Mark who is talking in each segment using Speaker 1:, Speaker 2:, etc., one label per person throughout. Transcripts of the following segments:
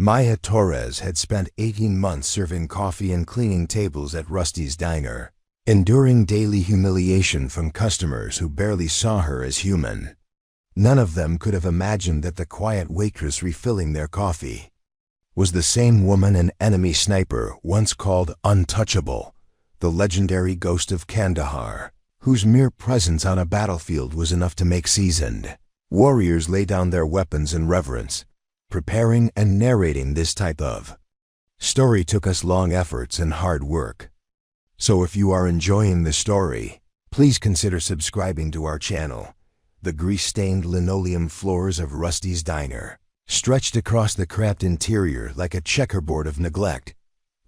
Speaker 1: Maya Torres had spent 18 months serving coffee and cleaning tables at Rusty's Diner, enduring daily humiliation from customers who barely saw her as human. None of them could have imagined that the quiet waitress refilling their coffee was the same woman an enemy sniper once called untouchable, the legendary ghost of Kandahar, whose mere presence on a battlefield was enough to make seasoned warriors lay down their weapons in reverence. Preparing and narrating this type of story took us long efforts and hard work. So if you are enjoying the story, please consider subscribing to our channel. The grease-stained linoleum floors of Rusty's Diner stretched across the cramped interior like a checkerboard of neglect,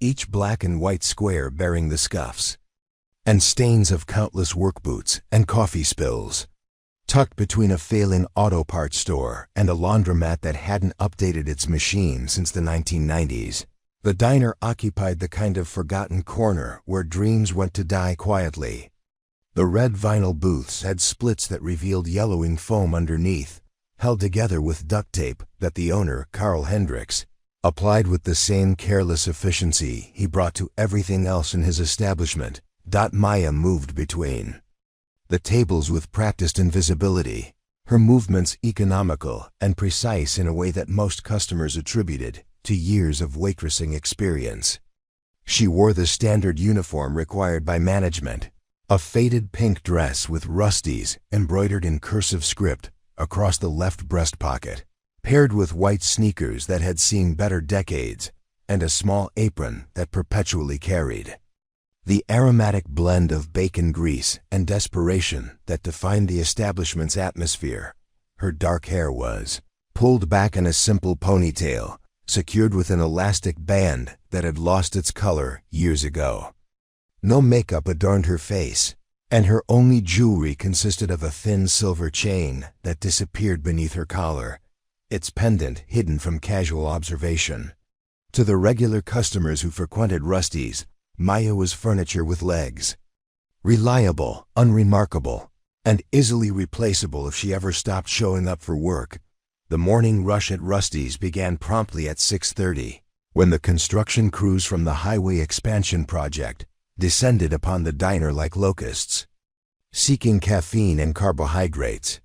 Speaker 1: each black and white square bearing the scuffs and stains of countless work boots and coffee spills. Tucked between a failing auto parts store and a laundromat that hadn't updated its machine since the 1990s, the diner occupied the kind of forgotten corner where dreams went to die quietly. The red vinyl booths had splits that revealed yellowing foam underneath, held together with duct tape that the owner, Carl Hendricks, applied with the same careless efficiency he brought to everything else in his establishment. Maya moved between the tables with practiced invisibility, her movements economical and precise in a way that most customers attributed to years of waitressing experience. She wore the standard uniform required by management, a faded pink dress with Rusty's embroidered in cursive script across the left breast pocket, paired with white sneakers that had seen better decades and a small apron that perpetually carried the aromatic blend of bacon grease and desperation that defined the establishment's atmosphere. Her dark hair was pulled back in a simple ponytail, secured with an elastic band that had lost its color years ago. No makeup adorned her face, and her only jewelry consisted of a thin silver chain that disappeared beneath her collar, its pendant hidden from casual observation. To the regular customers who frequented Rusty's, Maya was furniture with legs. Reliable, unremarkable, and easily replaceable if she ever stopped showing up for work. The morning rush at Rusty's began promptly at 6:30, when the construction crews from the highway expansion project descended upon the diner like locusts, seeking caffeine and carbohydrates.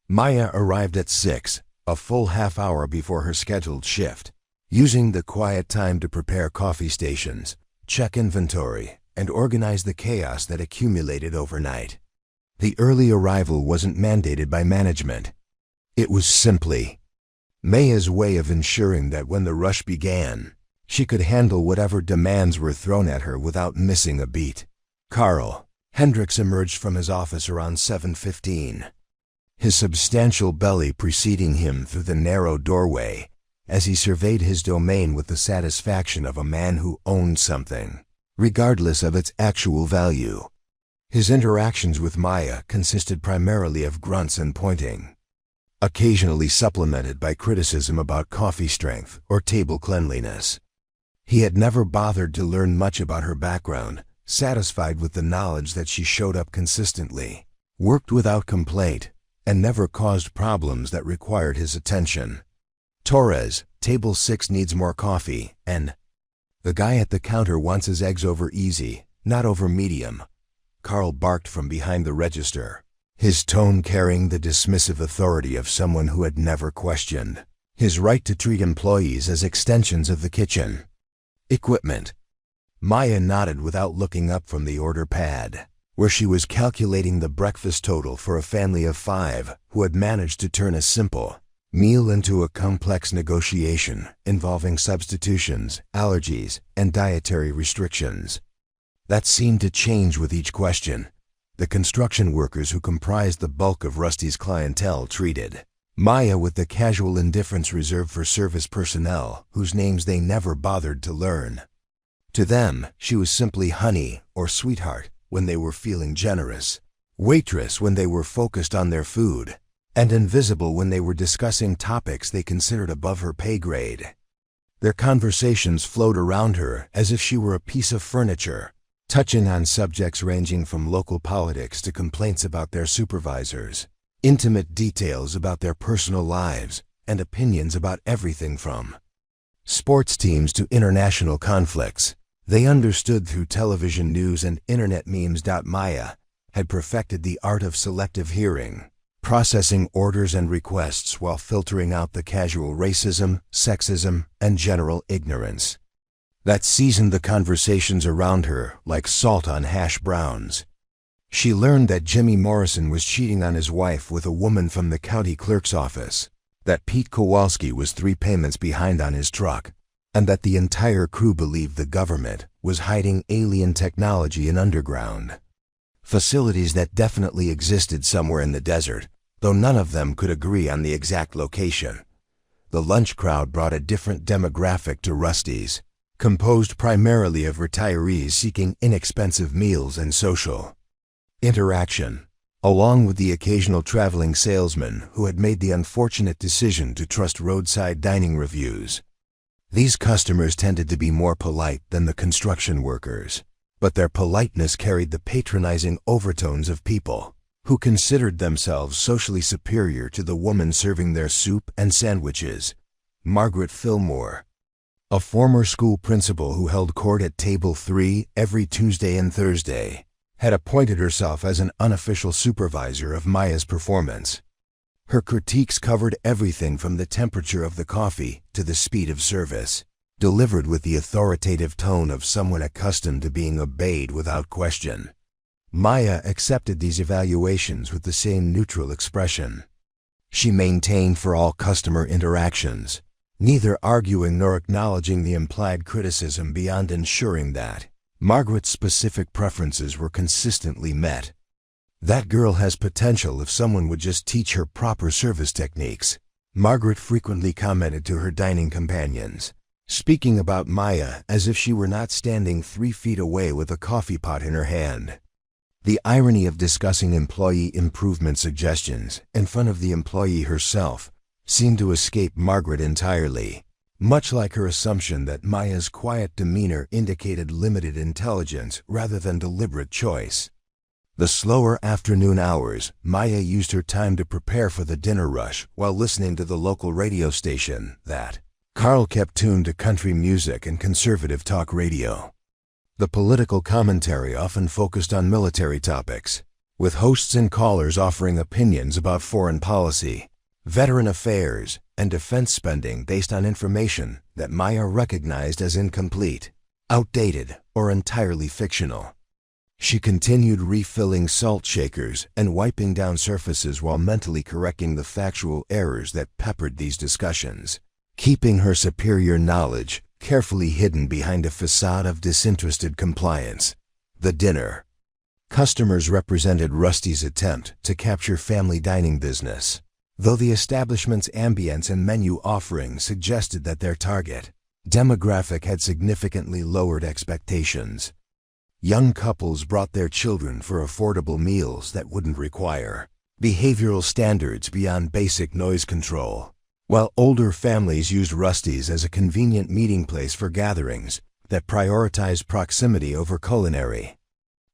Speaker 1: Maya arrived at 6, a full half hour before her scheduled shift, using the quiet time to prepare coffee stations, check inventory, and organize the chaos that accumulated overnight. The early arrival wasn't mandated by management. It was simply Maya's way of ensuring that when the rush began, she could handle whatever demands were thrown at her without missing a beat. Carl Hendricks emerged from his office around 7:15, his substantial belly preceding him through the narrow doorway as he surveyed his domain with the satisfaction of a man who owned something, regardless of its actual value. His interactions with Maya consisted primarily of grunts and pointing, occasionally supplemented by criticism about coffee strength or table cleanliness. He had never bothered to learn much about her background, satisfied with the knowledge that she showed up consistently, worked without complaint, and never caused problems that required his attention. Torres, table 6 needs more coffee, and the guy at the counter wants his eggs over easy, not over medium. Carl barked from behind the register, his tone carrying the dismissive authority of someone who had never questioned his right to treat employees as extensions of the kitchen equipment. Maya nodded without looking up from the order pad, where she was calculating the breakfast total for a family of 5 who had managed to turn a simple meal into a complex negotiation involving substitutions, allergies, and dietary restrictions. That seemed to change with each question. The construction workers who comprised the bulk of Rusty's clientele treated Maya with the casual indifference reserved for service personnel whose names they never bothered to learn. To them, she was simply honey or sweetheart when they were feeling generous, waitress when they were focused on their food, and invisible when they were discussing topics they considered above her pay grade. Their conversations flowed around her as if she were a piece of furniture, touching on subjects ranging from local politics to complaints about their supervisors, intimate details about their personal lives, and opinions about everything from sports teams to international conflicts. They understood through television news and internet memes. Maya had perfected the art of selective hearing, processing orders and requests while filtering out the casual racism, sexism, and general ignorance that seasoned the conversations around her like salt on hash browns. She learned that Jimmy Morrison was cheating on his wife with a woman from the county clerk's office, that Pete Kowalski was 3 payments behind on his truck, and that the entire crew believed the government was hiding alien technology in underground facilities that definitely existed somewhere in the desert, though none of them could agree on the exact location. The lunch crowd brought a different demographic to Rusty's, composed primarily of retirees seeking inexpensive meals and social interaction, along with the occasional traveling salesman who had made the unfortunate decision to trust roadside dining reviews. These customers tended to be more polite than the construction workers, but their politeness carried the patronizing overtones of people who considered themselves socially superior to the woman serving their soup and sandwiches. Margaret Fillmore, a former school principal who held court at Table 3 every Tuesday and Thursday, had appointed herself as an unofficial supervisor of Maya's performance. Her critiques covered everything from the temperature of the coffee to the speed of service, delivered with the authoritative tone of someone accustomed to being obeyed without question. Maya accepted these evaluations with the same neutral expression. She maintained for all customer interactions, neither arguing nor acknowledging the implied criticism beyond ensuring that Margaret's specific preferences were consistently met. "That girl has potential if someone would just teach her proper service techniques," Margaret frequently commented to her dining companions, speaking about Maya as if she were not standing 3 feet away with a coffee pot in her hand. The irony of discussing employee improvement suggestions in front of the employee herself seemed to escape Margaret entirely, much like her assumption that Maya's quiet demeanor indicated limited intelligence rather than deliberate choice. The slower afternoon hours, Maya used her time to prepare for the dinner rush while listening to the local radio station that Carl kept tuned to country music and conservative talk radio. The political commentary often focused on military topics, with hosts and callers offering opinions about foreign policy, veteran affairs, and defense spending based on information that Maya recognized as incomplete, outdated, or entirely fictional. She continued refilling salt shakers and wiping down surfaces while mentally correcting the factual errors that peppered these discussions, keeping her superior knowledge carefully hidden behind a facade of disinterested compliance. The dinner. Customers represented Rusty's attempt to capture family dining business, though the establishment's ambience and menu offerings suggested that their target demographic had significantly lowered expectations. Young couples brought their children for affordable meals that wouldn't require behavioral standards beyond basic noise control, while older families used Rusty's as a convenient meeting place for gatherings that prioritized proximity over culinary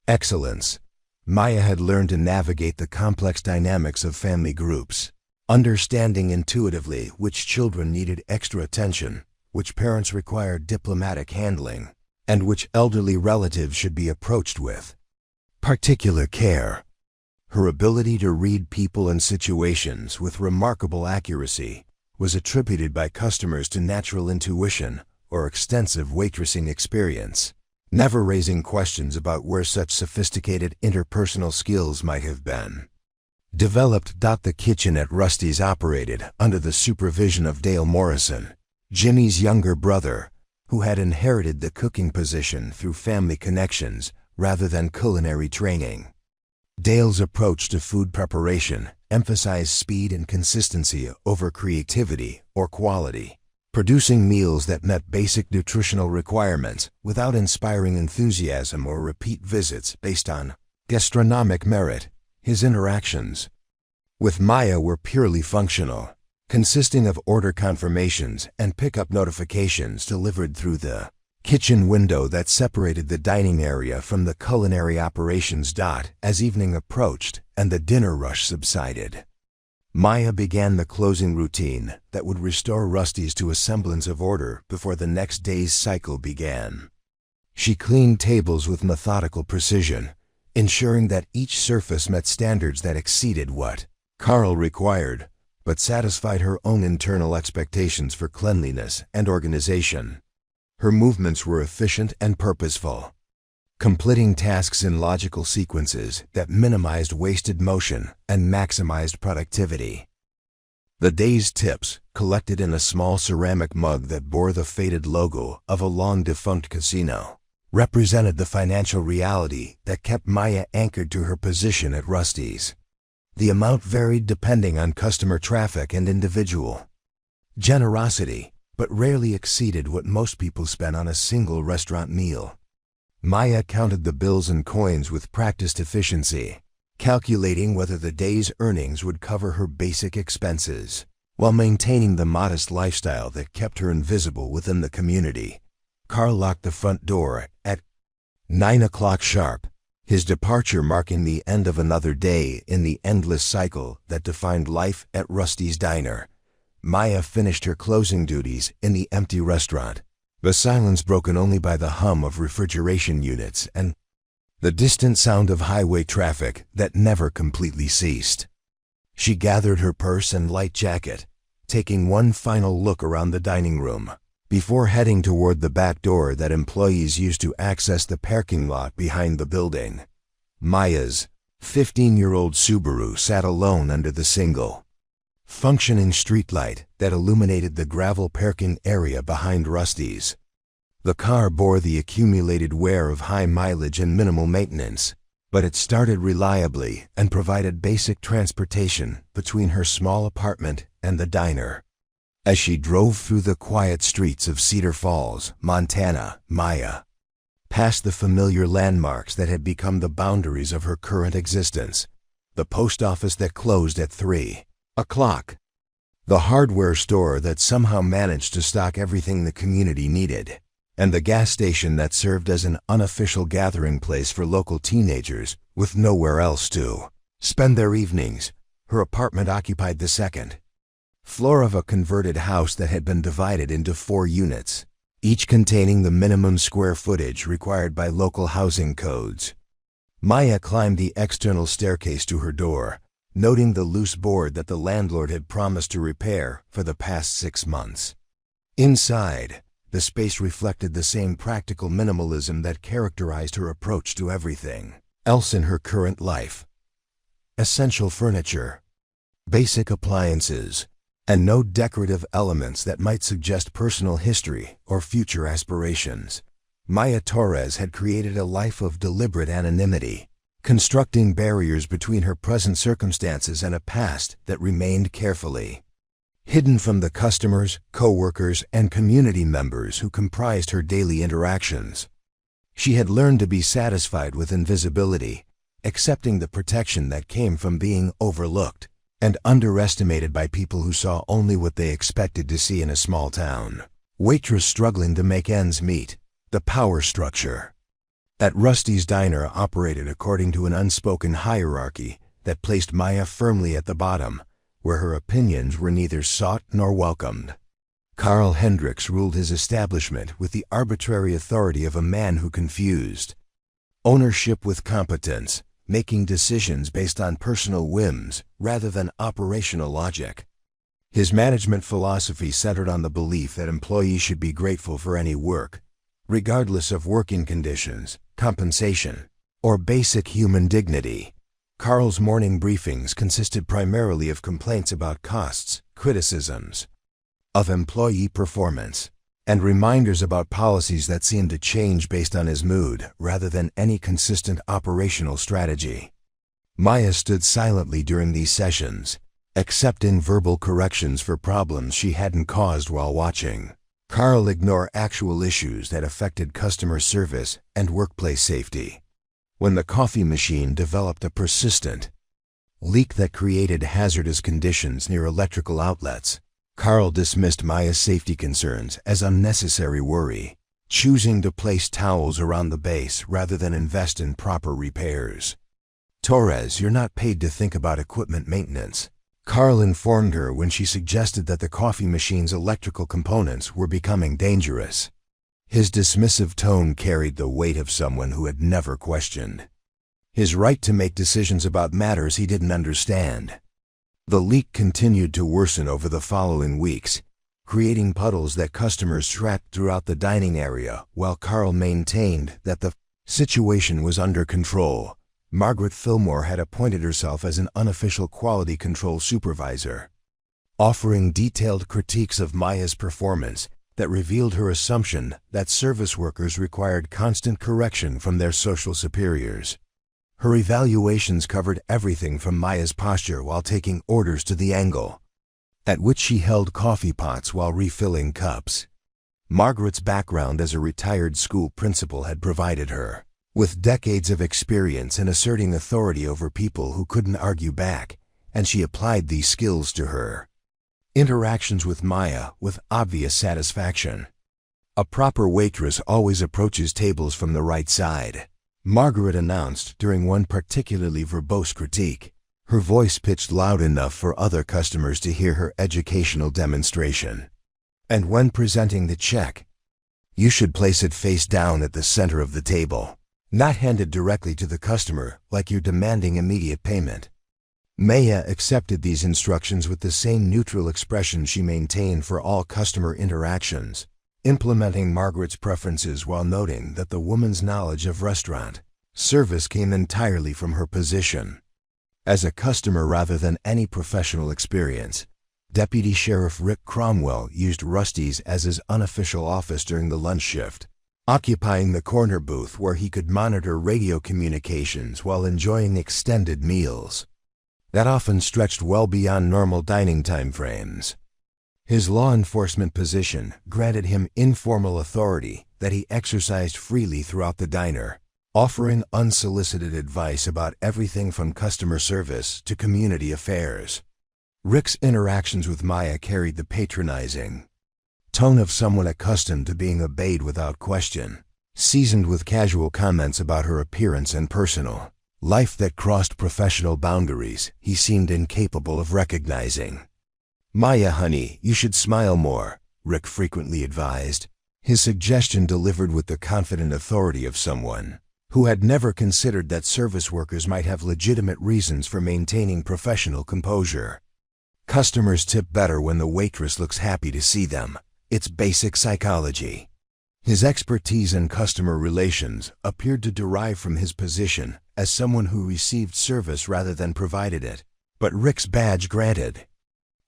Speaker 1: excellence. Maya had learned to navigate the complex dynamics of family groups, understanding intuitively which children needed extra attention, which parents required diplomatic handling, and which elderly relatives should be approached with particular care. Her ability to read people and situations with remarkable accuracy was attributed by customers to natural intuition or extensive waitressing experience, never raising questions about where such sophisticated interpersonal skills might have been developed. The kitchen at Rusty's operated under the supervision of Dale Morrison, Jimmy's younger brother, who had inherited the cooking position through family connections rather than culinary training. Dale's approach to food preparation emphasized speed and consistency over creativity or quality, producing meals that met basic nutritional requirements without inspiring enthusiasm or repeat visits based on gastronomic merit. His interactions with Maya were purely functional, consisting of order confirmations and pickup notifications delivered through the kitchen window that separated the dining area from the culinary operations. As evening approached and the dinner rush subsided, Maya began the closing routine that would restore Rusty's to a semblance of order before the next day's cycle began. She cleaned tables with methodical precision, ensuring that each surface met standards that exceeded what Carl required, but satisfied her own internal expectations for cleanliness and organization. Her movements were efficient and purposeful, completing tasks in logical sequences that minimized wasted motion and maximized productivity. The day's tips, collected in a small ceramic mug that bore the faded logo of a long-defunct casino, represented the financial reality that kept Maya anchored to her position at Rusty's. The amount varied depending on customer traffic and individual generosity, but rarely exceeded what most people spent on a single restaurant meal. Maya counted the bills and coins with practiced efficiency, calculating whether the day's earnings would cover her basic expenses, while maintaining the modest lifestyle that kept her invisible within the community. Carl locked the front door at 9 o'clock sharp, his departure marking the end of another day in the endless cycle that defined life at Rusty's Diner. Maya finished her closing duties in the empty restaurant, the silence broken only by the hum of refrigeration units and the distant sound of highway traffic that never completely ceased. She gathered her purse and light jacket, taking one final look around the dining room, before heading toward the back door that employees used to access the parking lot behind the building. Maya's 15-year-old Subaru sat alone under the single functioning streetlight that illuminated the gravel parking area behind Rusty's. The car bore the accumulated wear of high mileage and minimal maintenance, but it started reliably and provided basic transportation between her small apartment and the diner. As she drove through the quiet streets of Cedar Falls, Montana, Maya passed the familiar landmarks that had become the boundaries of her current existence: the post office that closed at 3 o'clock, the hardware store that somehow managed to stock everything the community needed, and the gas station that served as an unofficial gathering place for local teenagers with nowhere else to spend their evenings. Her apartment occupied the second floor of a converted house that had been divided into 4 units, each containing the minimum square footage required by local housing codes. Maya climbed the external staircase to her door, noting the loose board that the landlord had promised to repair for the past 6 months. Inside, the space reflected the same practical minimalism that characterized her approach to everything else in her current life: essential furniture, basic appliances, and no decorative elements that might suggest personal history or future aspirations. Maya Torres had created a life of deliberate anonymity, constructing barriers between her present circumstances and a past that remained carefully hidden from the customers, co-workers, and community members who comprised her daily interactions. She had learned to be satisfied with invisibility, accepting the protection that came from being overlooked and underestimated by people who saw only what they expected to see in a small town. Waitress struggling to make ends meet. The power structure at Rusty's Diner operated according to an unspoken hierarchy that placed Maya firmly at the bottom, where her opinions were neither sought nor welcomed. Carl Hendricks ruled his establishment with the arbitrary authority of a man who confused ownership with competence, making decisions based on personal whims rather than operational logic. His management philosophy centered on the belief that employees should be grateful for any work, regardless of working conditions, compensation, or basic human dignity. Carl's morning briefings consisted primarily of complaints about costs, criticisms of employee performance, and reminders about policies that seemed to change based on his mood rather than any consistent operational strategy. Maya stood silently during these sessions, accepting verbal corrections for problems she hadn't caused while watching Carl ignore actual issues that affected customer service and workplace safety. When the coffee machine developed a persistent leak that created hazardous conditions near electrical outlets, Carl dismissed Maya's safety concerns as unnecessary worry, choosing to place towels around the base rather than invest in proper repairs. "Torres, you're not paid to think about equipment maintenance," Carl informed her when she suggested that the coffee machine's electrical components were becoming dangerous. His dismissive tone carried the weight of someone who had never questioned his right to make decisions about matters he didn't understand. The leak continued to worsen over the following weeks, creating puddles that customers tracked throughout the dining area. While Carl maintained that the situation was under control, Margaret Fillmore had appointed herself as an unofficial quality control supervisor, offering detailed critiques of Maya's performance that revealed her assumption that service workers required constant correction from their social superiors. Her evaluations covered everything from Maya's posture while taking orders to the angle at which she held coffee pots while refilling cups. Margaret's background as a retired school principal had provided her with decades of experience in asserting authority over people who couldn't argue back, and she applied these skills to her interactions with Maya with obvious satisfaction. A proper waitress always approaches tables from the right side, Margaret announced during one particularly verbose critique, her voice pitched loud enough for other customers to hear her educational demonstration. And when presenting the check, you should place it face down at the center of the table, not handed directly to the customer like you're demanding immediate payment. Maya accepted these instructions with the same neutral expression she maintained for all customer interactions, implementing Margaret's preferences while noting that the woman's knowledge of restaurant service came entirely from her position as a customer rather than any professional experience. Deputy Sheriff Rick Cromwell used Rusty's as his unofficial office during the lunch shift, occupying the corner booth where he could monitor radio communications while enjoying extended meals that often stretched well beyond normal dining time frames. His law enforcement position granted him informal authority that he exercised freely throughout the diner, offering unsolicited advice about everything from customer service to community affairs. Rick's interactions with Maya carried the patronizing tone of someone accustomed to being obeyed without question, seasoned with casual comments about her appearance and personal life that crossed professional boundaries he seemed incapable of recognizing. "Maya, honey, you should smile more," Rick frequently advised, his suggestion delivered with the confident authority of someone who had never considered that service workers might have legitimate reasons for maintaining professional composure. Customers tip better when the waitress looks happy to see them. It's basic psychology. His expertise in customer relations appeared to derive from his position as someone who received service rather than provided it, but Rick's badge granted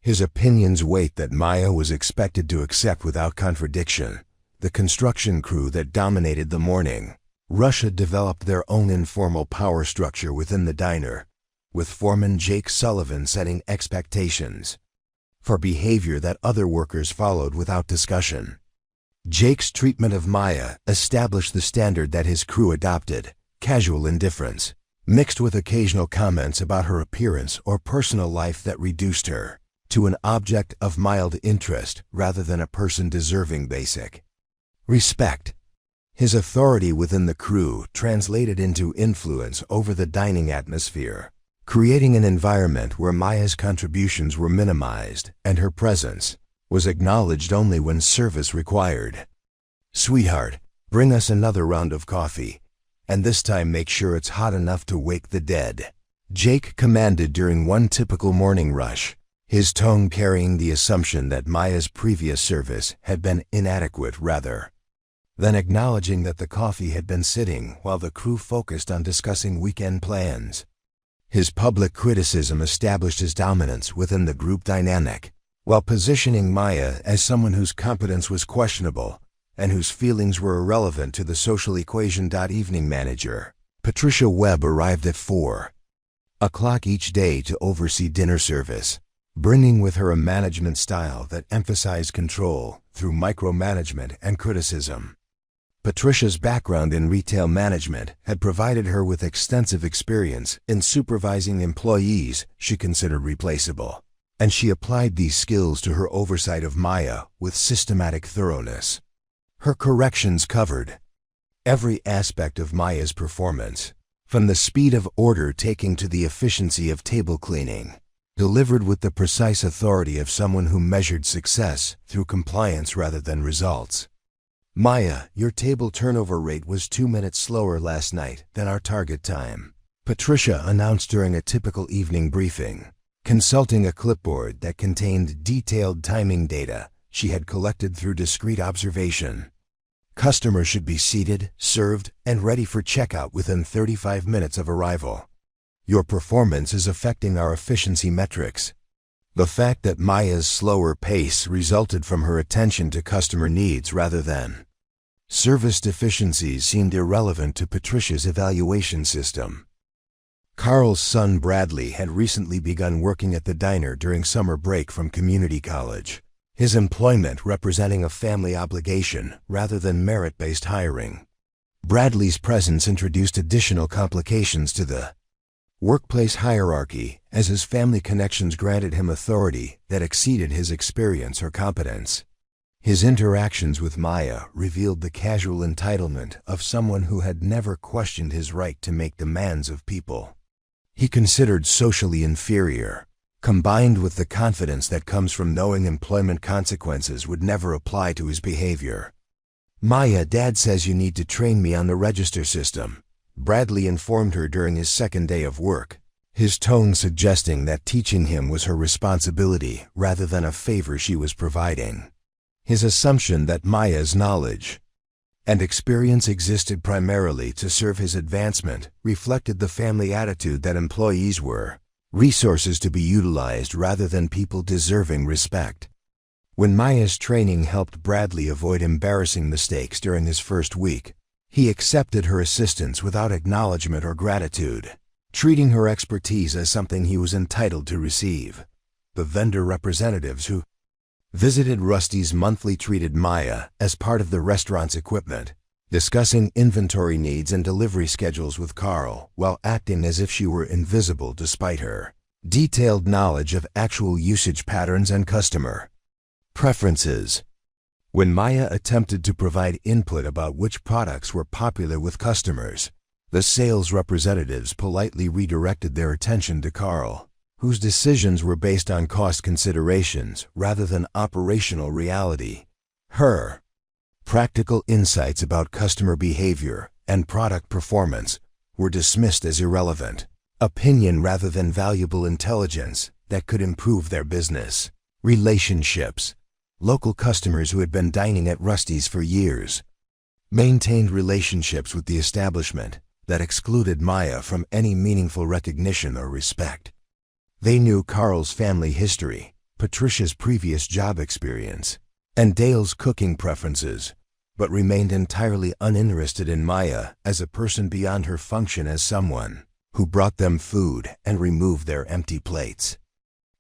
Speaker 1: his opinion's weight that Maya was expected to accept without contradiction. The construction crew that dominated the morning rush had developed their own informal power structure within the diner, with foreman Jake Sullivan setting expectations for behavior that other workers followed without discussion. Jake's treatment of Maya established the standard that his crew adopted: casual indifference, mixed with occasional comments about her appearance or personal life that reduced her to an object of mild interest rather than a person deserving basic respect. His authority within the crew translated into influence over the dining atmosphere, creating an environment where Maya's contributions were minimized and her presence was acknowledged only when service required. "Sweetheart, bring us another round of coffee, and this time make sure it's hot enough to wake the dead," Jake commanded during one typical morning rush, his tone carrying the assumption that Maya's previous service had been inadequate rather than acknowledging that the coffee had been sitting while the crew focused on discussing weekend plans. His public criticism established his dominance within the group dynamic, while positioning Maya as someone whose competence was questionable and whose feelings were irrelevant to the social equation. Evening manager Patricia Webb arrived at 4:00 each day to oversee dinner service, bringing with her a management style that emphasized control through micromanagement and criticism. Patricia's background in retail management had provided her with extensive experience in supervising employees she considered replaceable, and she applied these skills to her oversight of Maya with systematic thoroughness. Her corrections covered every aspect of Maya's performance, from the speed of order taking to the efficiency of table cleaning. delivered with the precise authority of someone who measured success through compliance rather than results. Maya, your table turnover rate was 2 minutes slower last night than our target time, Patricia announced during a typical evening briefing, consulting a clipboard that contained detailed timing data she had collected through discrete observation. Customers should be seated, served, and ready for checkout within 35 minutes of arrival. Your performance is affecting our efficiency metrics. The fact that Maya's slower pace resulted from her attention to customer needs rather than service deficiencies seemed irrelevant to Patricia's evaluation system. Carl's son Bradley had recently begun working at the diner during summer break from community college, his employment representing a family obligation rather than merit-based hiring. Bradley's presence introduced additional complications to the workplace hierarchy, as his family connections granted him authority that exceeded his experience or competence. His interactions with Maya revealed the casual entitlement of someone who had never questioned his right to make demands of people he considered socially inferior, combined with the confidence that comes from knowing employment consequences would never apply to his behavior. Maya, Dad says you need to train me on the register system, Bradley informed her during his second day of work, his tone suggesting that teaching him was her responsibility rather than a favor she was providing. His assumption that Maya's knowledge and experience existed primarily to serve his advancement reflected the family attitude that employees were resources to be utilized rather than people deserving respect. When Maya's training helped Bradley avoid embarrassing mistakes during his first week, he accepted her assistance without acknowledgement or gratitude, treating her expertise as something he was entitled to receive. The vendor representatives who visited Rusty's monthly treated Maya as part of the restaurant's equipment, discussing inventory needs and delivery schedules with Carl while acting as if she were invisible despite her detailed knowledge of actual usage patterns and customer preferences. When Maya attempted to provide input about which products were popular with customers, the sales representatives politely redirected their attention to Carl, whose decisions were based on cost considerations rather than operational reality. Her practical insights about customer behavior and product performance were dismissed as irrelevant, opinion rather than valuable intelligence that could improve their business relationships. Local customers who had been dining at Rusty's for years maintained relationships with the establishment that excluded Maya from any meaningful recognition or respect. They knew Carl's family history, Patricia's previous job experience, and Dale's cooking preferences, but remained entirely uninterested in Maya as a person beyond her function as someone who brought them food and removed their empty plates.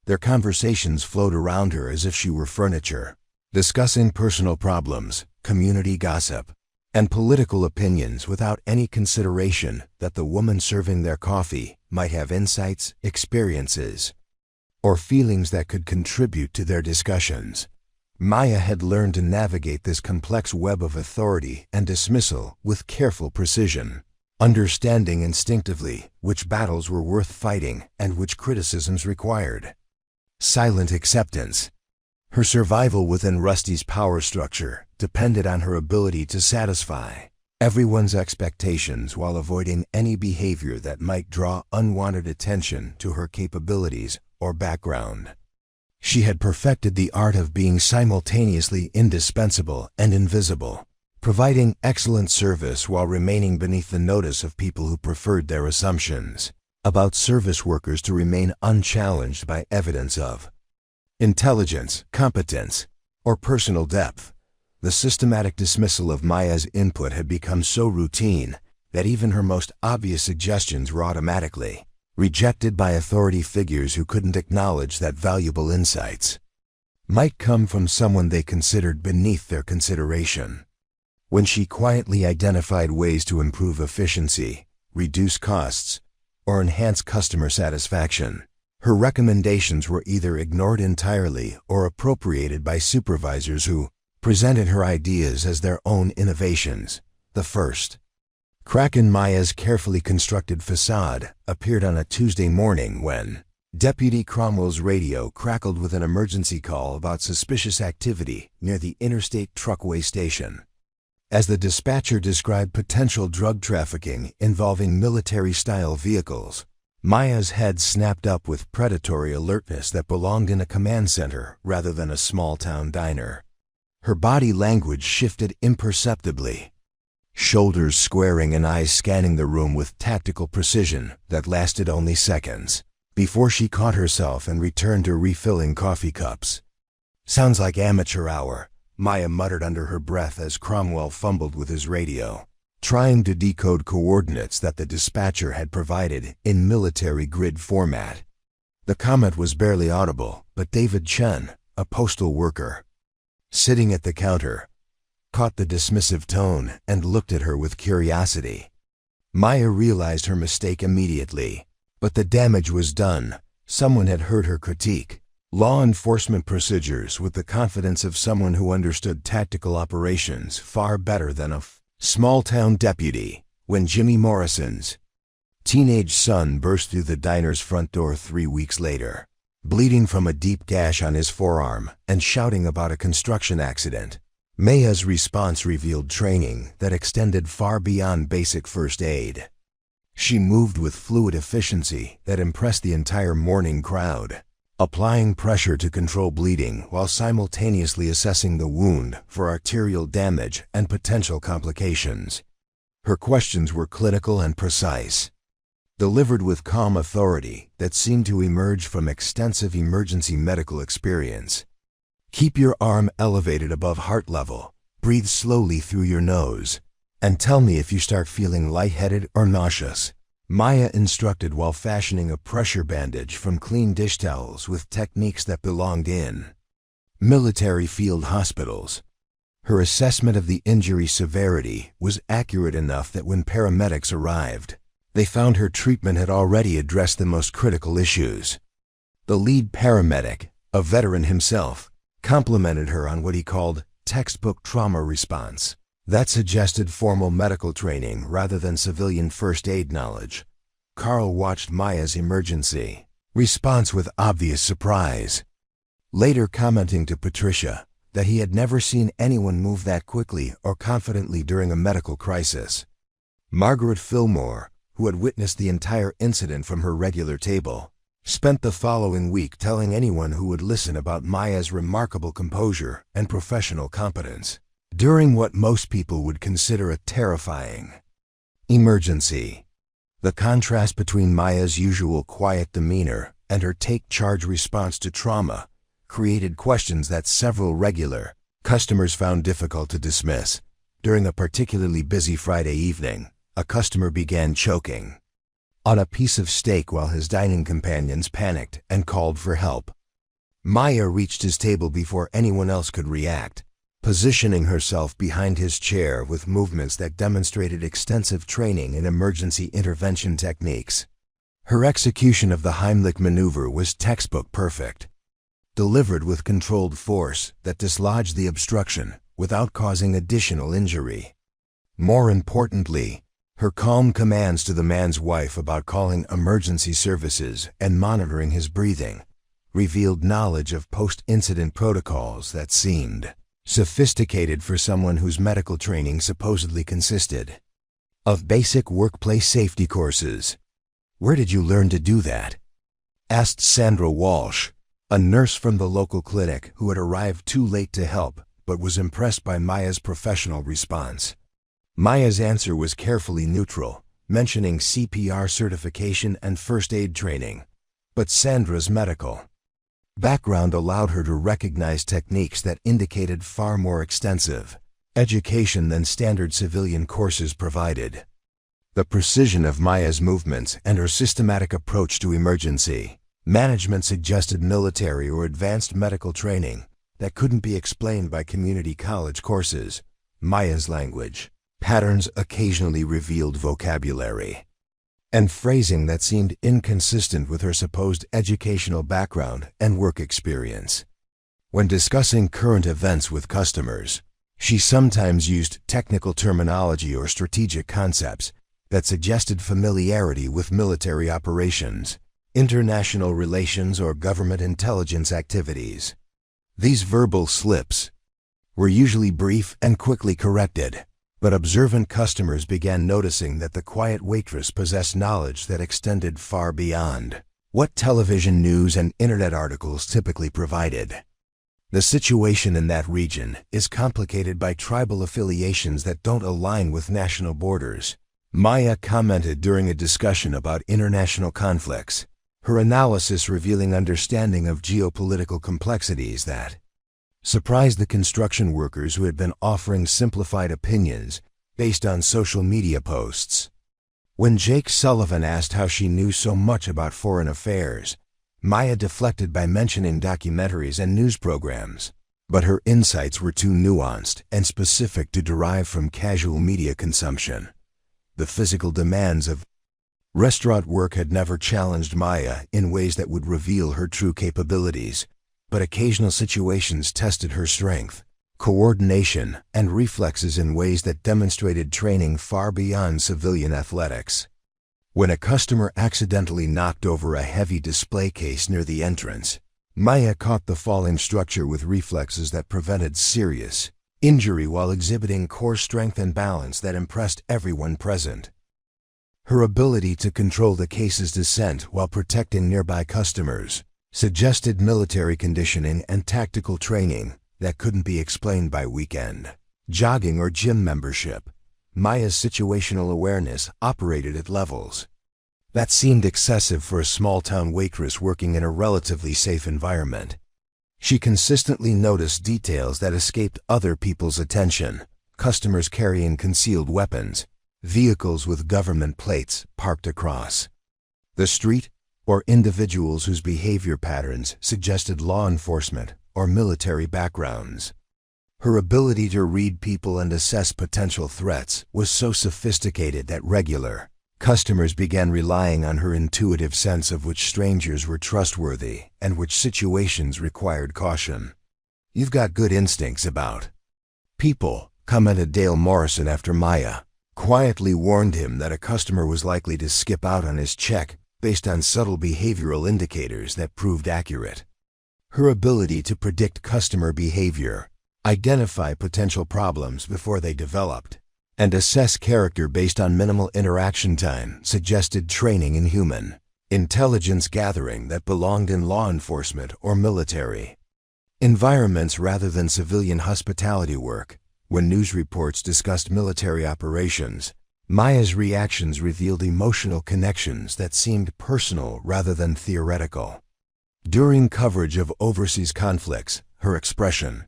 Speaker 1: Their conversations flowed around her as if she were furniture, discussing personal problems, community gossip, and political opinions without any consideration that the woman serving their coffee might have insights, experiences, or feelings that could contribute to their discussions. Maya had learned to navigate this complex web of authority and dismissal with careful precision, understanding instinctively which battles were worth fighting and which criticisms required silent acceptance. Her survival within Rusty's power structure depended on her ability to satisfy everyone's expectations while avoiding any behavior that might draw unwanted attention to her capabilities or background. She had perfected the art of being simultaneously indispensable and invisible, providing excellent service while remaining beneath the notice of people who preferred their assumptions about service workers to remain unchallenged by evidence of intelligence, competence, or personal depth. The systematic dismissal of Maya's input had become so routine that even her most obvious suggestions were automatically rejected by authority figures who couldn't acknowledge that valuable insights might come from someone they considered beneath their consideration. When she quietly identified ways to improve efficiency, reduce costs, or enhance customer satisfaction, her recommendations were either ignored entirely or appropriated by supervisors who presented her ideas as their own innovations. The first crack in Maya's carefully constructed facade appeared on a Tuesday morning when Deputy Cromwell's radio crackled with an emergency call about suspicious activity near the interstate truckway station. As the dispatcher described potential drug trafficking involving military-style vehicles, Maya's head snapped up with predatory alertness that belonged in a command center rather than a small-town diner. Her body language shifted imperceptibly, shoulders squaring and eyes scanning the room with tactical precision that lasted only seconds before she caught herself and returned to refilling coffee cups. "Sounds like amateur hour," Maya muttered under her breath as Cromwell fumbled with his radio, trying to decode coordinates that the dispatcher had provided in military grid format. The comment was barely audible, but David Chen, a postal worker, sitting at the counter, caught the dismissive tone and looked at her with curiosity. Maya realized her mistake immediately, but the damage was done. Someone had heard her critique law enforcement procedures with the confidence of someone who understood tactical operations far better than a small-town deputy, when Jimmy Morrison's teenage son burst through the diner's front door 3 weeks later, bleeding from a deep gash on his forearm and shouting about a construction accident. Maya's response revealed training that extended far beyond basic first aid. She moved with fluid efficiency that impressed the entire morning crowd, applying pressure to control bleeding while simultaneously assessing the wound for arterial damage and potential complications. Her questions were clinical and precise, delivered with calm authority that seemed to emerge from extensive emergency medical experience. "Keep your arm elevated above heart level, breathe slowly through your nose, and tell me if you start feeling lightheaded or nauseous," Maya instructed while fashioning a pressure bandage from clean dish towels with techniques that belonged in military field hospitals. Her assessment of the injury severity was accurate enough that when paramedics arrived, they found her treatment had already addressed the most critical issues. The lead paramedic, a veteran himself, complimented her on what he called textbook trauma response. That suggested formal medical training rather than civilian first aid knowledge. Carl watched Maya's emergency response with obvious surprise, later commenting to Patricia that he had never seen anyone move that quickly or confidently during a medical crisis. Margaret Fillmore, who had witnessed the entire incident from her regular table, spent the following week telling anyone who would listen about Maya's remarkable composure and professional competence during what most people would consider a terrifying emergency. The contrast between Maya's usual quiet demeanor and her take-charge response to trauma created questions that several regular customers found difficult to dismiss. During a particularly busy Friday evening, a customer began choking on a piece of steak while his dining companions panicked and called for help. Maya reached his table before anyone else could react, positioning herself behind his chair with movements that demonstrated extensive training in emergency intervention techniques. Her execution of the Heimlich maneuver was textbook perfect, delivered with controlled force that dislodged the obstruction without causing additional injury. More importantly, her calm commands to the man's wife about calling emergency services and monitoring his breathing revealed knowledge of post-incident protocols that seemed sophisticated for someone whose medical training supposedly consisted of basic workplace safety courses. "Where did you learn to do that?" asked Sandra Walsh, a nurse from the local clinic who had arrived too late to help but was impressed by Maya's professional response. Maya's answer was carefully neutral, mentioning CPR certification and first aid training, but Sandra's medical background allowed her to recognize techniques that indicated far more extensive education than standard civilian courses provided. The precision of Maya's movements and her systematic approach to emergency management suggested military or advanced medical training that couldn't be explained by community college courses. Maya's language patterns occasionally revealed vocabulary and phrasing that seemed inconsistent with her supposed educational background and work experience. When discussing current events with customers, she sometimes used technical terminology or strategic concepts that suggested familiarity with military operations, international relations, or government intelligence activities. These verbal slips were usually brief and quickly corrected, but observant customers began noticing that the quiet waitress possessed knowledge that extended far beyond what television news and internet articles typically provided. The situation in that region is complicated by tribal affiliations that don't align with national borders. Maya commented during a discussion about international conflicts, her analysis revealing understanding of geopolitical complexities that surprised the construction workers who had been offering simplified opinions based on social media posts. When Jake Sullivan asked how she knew so much about foreign affairs, Maya deflected by mentioning documentaries and news programs, but her insights were too nuanced and specific to derive from casual media consumption. The physical demands of restaurant work had never challenged Maya in ways that would reveal her true capabilities, but occasional situations tested her strength, coordination, and reflexes in ways that demonstrated training far beyond civilian athletics. When a customer accidentally knocked over a heavy display case near the entrance, Maya caught the falling structure with reflexes that prevented serious injury while exhibiting core strength and balance that impressed everyone present. Her ability to control the case's descent while protecting nearby customers suggested military conditioning and tactical training that couldn't be explained by weekend jogging or gym membership. Maya's situational awareness operated at levels that seemed excessive for a small-town waitress working in a relatively safe environment. She consistently noticed details that escaped other people's attention: customers carrying concealed weapons, vehicles with government plates parked across the street, or individuals whose behavior patterns suggested law enforcement or military backgrounds. Her ability to read people and assess potential threats was so sophisticated that regular customers began relying on her intuitive sense of which strangers were trustworthy and which situations required caution. "You've got good instincts about people," commented Dale Morrison after Maya quietly warned him that a customer was likely to skip out on his check based on subtle behavioral indicators that proved accurate. Her ability to predict customer behavior, identify potential problems before they developed, and assess character based on minimal interaction time suggested training in human intelligence gathering that belonged in law enforcement or military environments rather than civilian hospitality work. When news reports discussed military operations, Maya's reactions revealed emotional connections that seemed personal rather than theoretical. During coverage of overseas conflicts, her expression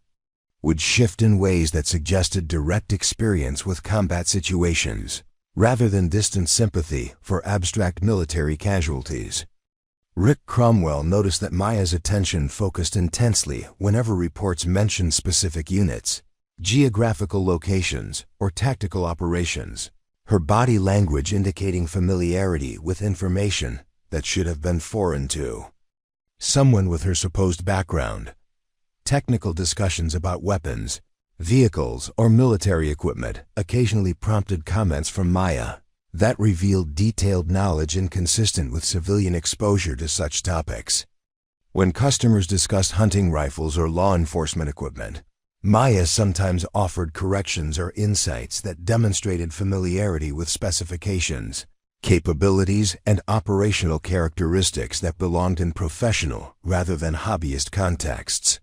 Speaker 1: would shift in ways that suggested direct experience with combat situations, rather than distant sympathy for abstract military casualties. Rick Cromwell noticed that Maya's attention focused intensely whenever reports mentioned specific units, geographical locations, or tactical operations, her body language indicating familiarity with information that should have been foreign to someone with her supposed background. Technical discussions about weapons, vehicles, or military equipment occasionally prompted comments from Maya that revealed detailed knowledge inconsistent with civilian exposure to such topics. When customers discussed hunting rifles or law enforcement equipment, Maya sometimes offered corrections or insights that demonstrated familiarity with specifications, capabilities, and operational characteristics that belonged in professional rather than hobbyist contexts.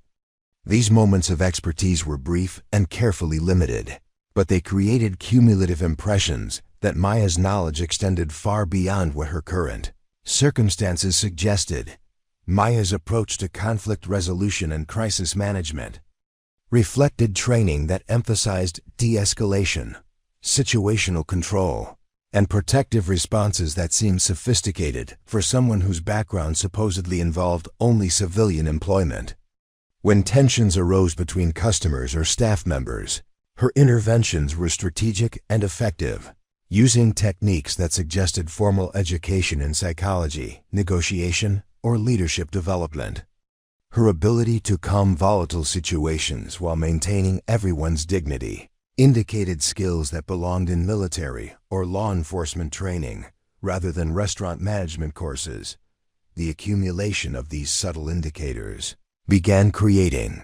Speaker 1: These moments of expertise were brief and carefully limited, but they created cumulative impressions that Maya's knowledge extended far beyond what her current circumstances suggested. Maya's approach to conflict resolution and crisis management reflected training that emphasized de-escalation, situational control, and protective responses that seemed sophisticated for someone whose background supposedly involved only civilian employment. When tensions arose between customers or staff members, her interventions were strategic and effective, using techniques that suggested formal education in psychology, negotiation, or leadership development. Her ability to calm volatile situations while maintaining everyone's dignity indicated skills that belonged in military or law enforcement training rather than restaurant management courses. The accumulation of these subtle indicators began creating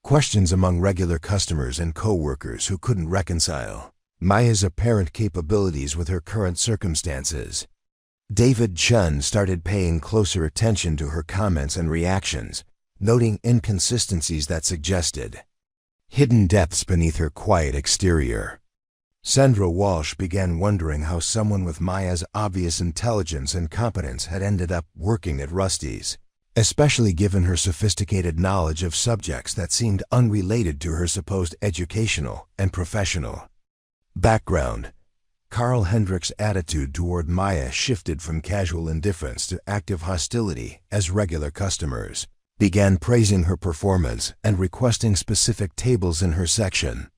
Speaker 1: questions among regular customers and co-workers who couldn't reconcile Maya's apparent capabilities with her current circumstances. David Chun started paying closer attention to her comments and reactions, noting inconsistencies that suggested hidden depths beneath her quiet exterior. Sandra Walsh began wondering how someone with Maya's obvious intelligence and competence had ended up working at Rusty's, especially given her sophisticated knowledge of subjects that seemed unrelated to her supposed educational and professional background. Carl Hendrick's attitude toward Maya shifted from casual indifference to active hostility as regular customers began praising her performance and requesting specific tables in her section.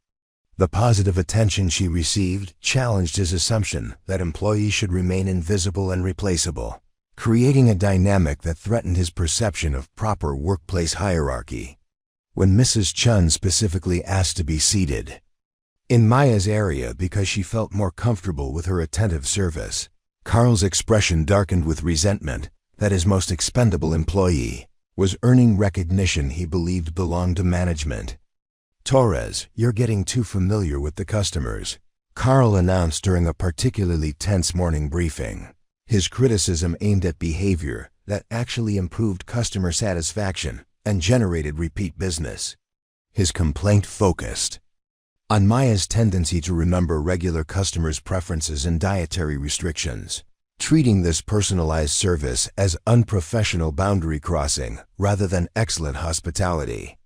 Speaker 1: The positive attention she received challenged his assumption that employees should remain invisible and replaceable, creating a dynamic that threatened his perception of proper workplace hierarchy. When Mrs. Chun specifically asked to be seated in Maya's area because she felt more comfortable with her attentive service, Carl's expression darkened with resentment that his most expendable employee was earning recognition he believed belonged to management. "Torres, you're getting too familiar with the customers," Carl announced during a particularly tense morning briefing, his criticism aimed at behavior that actually improved customer satisfaction and generated repeat business. His complaint focused on Maya's tendency to remember regular customers' preferences and dietary restrictions, treating this personalized service as unprofessional boundary crossing rather than excellent hospitality.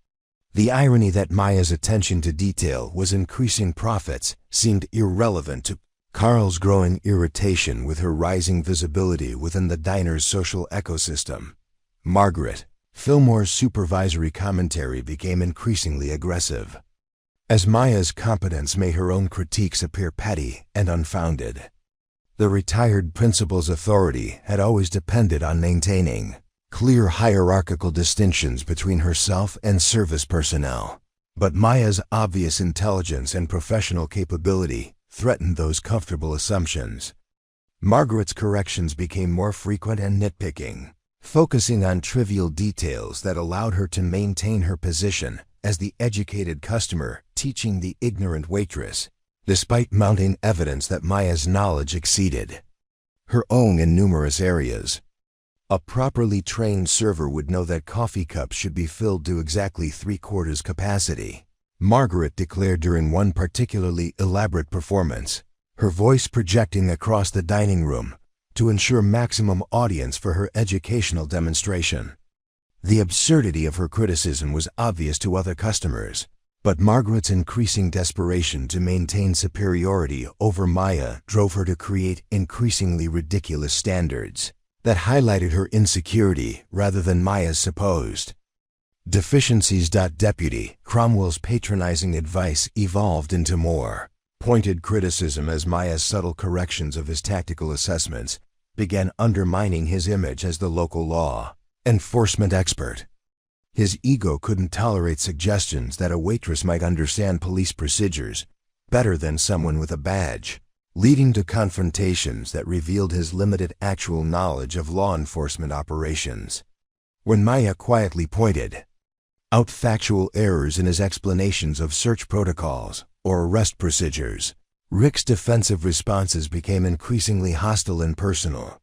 Speaker 1: The irony that Maya's attention to detail was increasing profits seemed irrelevant to Carl's growing irritation with her rising visibility within the diner's social ecosystem. Margaret Fillmore's supervisory commentary became increasingly aggressive, as Maya's competence made her own critiques appear petty and unfounded. The retired principal's authority had always depended on maintaining clear hierarchical distinctions between herself and service personnel, but Maya's obvious intelligence and professional capability threatened those comfortable assumptions. Margaret's corrections became more frequent and nitpicking, focusing on trivial details that allowed her to maintain her position as the educated customer teaching the ignorant waitress, despite mounting evidence that Maya's knowledge exceeded her own in numerous areas. A properly trained server would know that coffee cups should be filled to exactly 3/4 capacity, Margaret declared during one particularly elaborate performance, her voice projecting across the dining room to ensure maximum audience for her educational demonstration. The absurdity of her criticism was obvious to other customers, but Margaret's increasing desperation to maintain superiority over Maya drove her to create increasingly ridiculous standards that highlighted her insecurity rather than Maya's supposed deficiencies. Deputy Cromwell's patronizing advice evolved into more pointed criticism as Maya's subtle corrections of his tactical assessments began undermining his image as the local law enforcement expert. His ego couldn't tolerate suggestions that a waitress might understand police procedures better than someone with a badge, leading to confrontations that revealed his limited actual knowledge of law enforcement operations. When Maya quietly pointed out factual errors in his explanations of search protocols or arrest procedures, Rick's defensive responses became increasingly hostile and personal.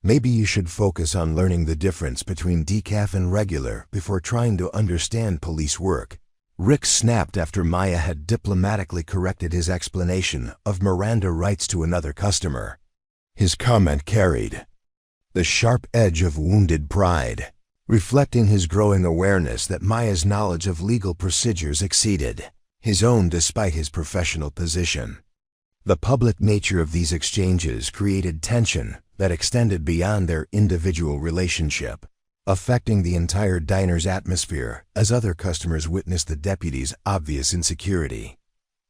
Speaker 1: "Maybe you should focus on learning the difference between decaf and regular before trying to understand police work," Rick snapped after Maya had diplomatically corrected his explanation of Miranda rights to another customer. His comment carried the sharp edge of wounded pride, reflecting his growing awareness that Maya's knowledge of legal procedures exceeded his own despite his professional position. The public nature of these exchanges created tension that extended beyond their individual relationship, affecting the entire diner's atmosphere as other customers witnessed the deputy's obvious insecurity.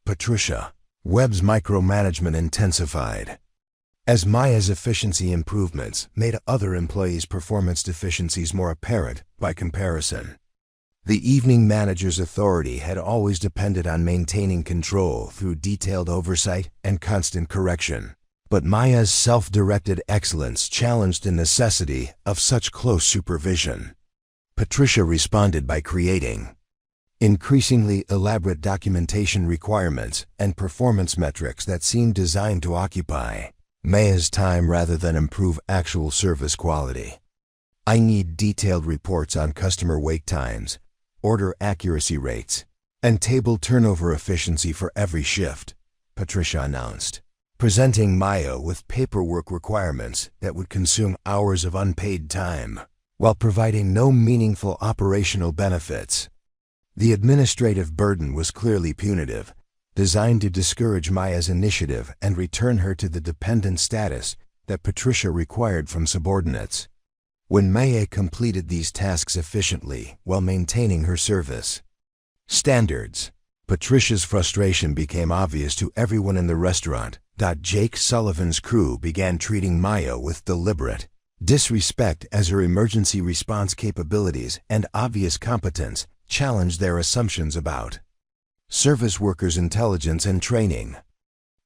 Speaker 1: Patricia Webb's micromanagement intensified as Maya's efficiency improvements made other employees' performance deficiencies more apparent by comparison. The evening manager's authority had always depended on maintaining control through detailed oversight and constant correction. But Maya's self-directed excellence challenged the necessity of such close supervision. Patricia responded by creating increasingly elaborate documentation requirements and performance metrics that seemed designed to occupy Maya's time rather than improve actual service quality. "I need detailed reports on customer wait times, order accuracy rates, and table turnover efficiency for every shift," Patricia announced, presenting Maya with paperwork requirements that would consume hours of unpaid time, while providing no meaningful operational benefits. The administrative burden was clearly punitive, designed to discourage Maya's initiative and return her to the dependent status that Patricia required from subordinates. When Maya completed these tasks efficiently while maintaining her service standards, Patricia's frustration became obvious to everyone in the restaurant. Jake Sullivan's crew began treating Maya with deliberate disrespect as her emergency response capabilities and obvious competence challenged their assumptions about service workers' intelligence and training.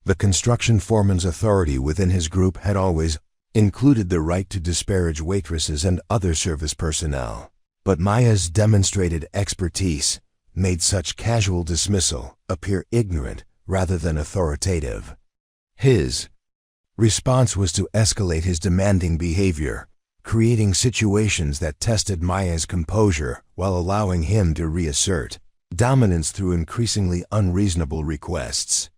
Speaker 1: The construction foreman's authority within his group had always included the right to disparage waitresses and other service personnel, but Maya's demonstrated expertise made such casual dismissal appear ignorant rather than authoritative. His response was to escalate his demanding behavior, creating situations that tested Maya's composure while allowing him to reassert dominance through increasingly unreasonable requests.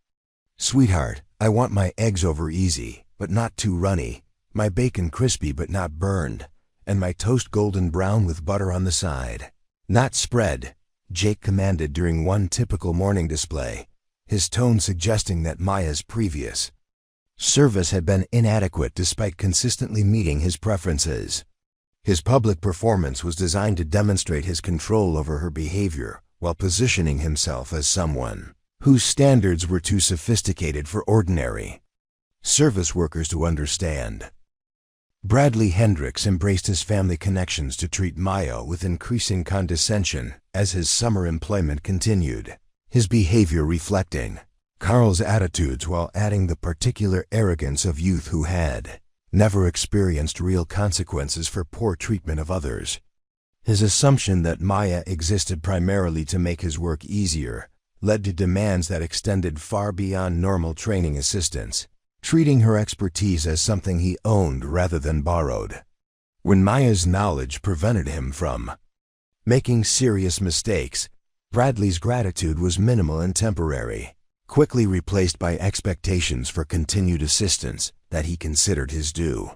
Speaker 1: "Sweetheart, I want my eggs over easy, but not too runny, my bacon crispy but not burned, and my toast golden brown with butter on the side. Not spread," Jake commanded during one typical morning display, his tone suggesting that Maya's previous service had been inadequate despite consistently meeting his preferences. His public performance was designed to demonstrate his control over her behavior while positioning himself as someone whose standards were too sophisticated for ordinary service workers to understand. Bradley Hendricks embraced his family connections to treat Maya with increasing condescension as his summer employment continued, his behavior reflecting Carl's attitudes while adding the particular arrogance of youth who had never experienced real consequences for poor treatment of others. His assumption that Maya existed primarily to make his work easier led to demands that extended far beyond normal training assistance, treating her expertise as something he owned rather than borrowed. When Maya's knowledge prevented him from making serious mistakes, Bradley's gratitude was minimal and temporary, quickly replaced by expectations for continued assistance that he considered his due.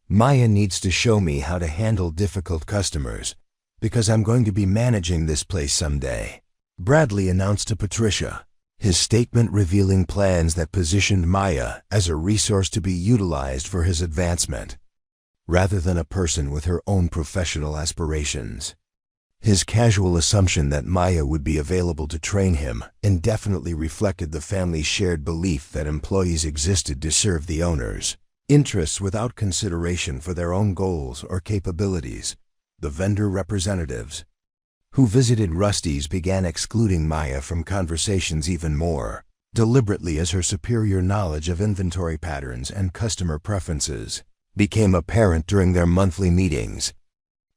Speaker 1: "Maya needs to show me how to handle difficult customers, because I'm going to be managing this place someday," Bradley announced to Patricia, his statement revealing plans that positioned Maya as a resource to be utilized for his advancement, rather than a person with her own professional aspirations. His casual assumption that Maya would be available to train him indefinitely reflected the family's shared belief that employees existed to serve the owner's interests without consideration for their own goals or capabilities. The vendor representatives who visited Rusty's began excluding Maya from conversations even more deliberately as her superior knowledge of inventory patterns and customer preferences became apparent during their monthly meetings.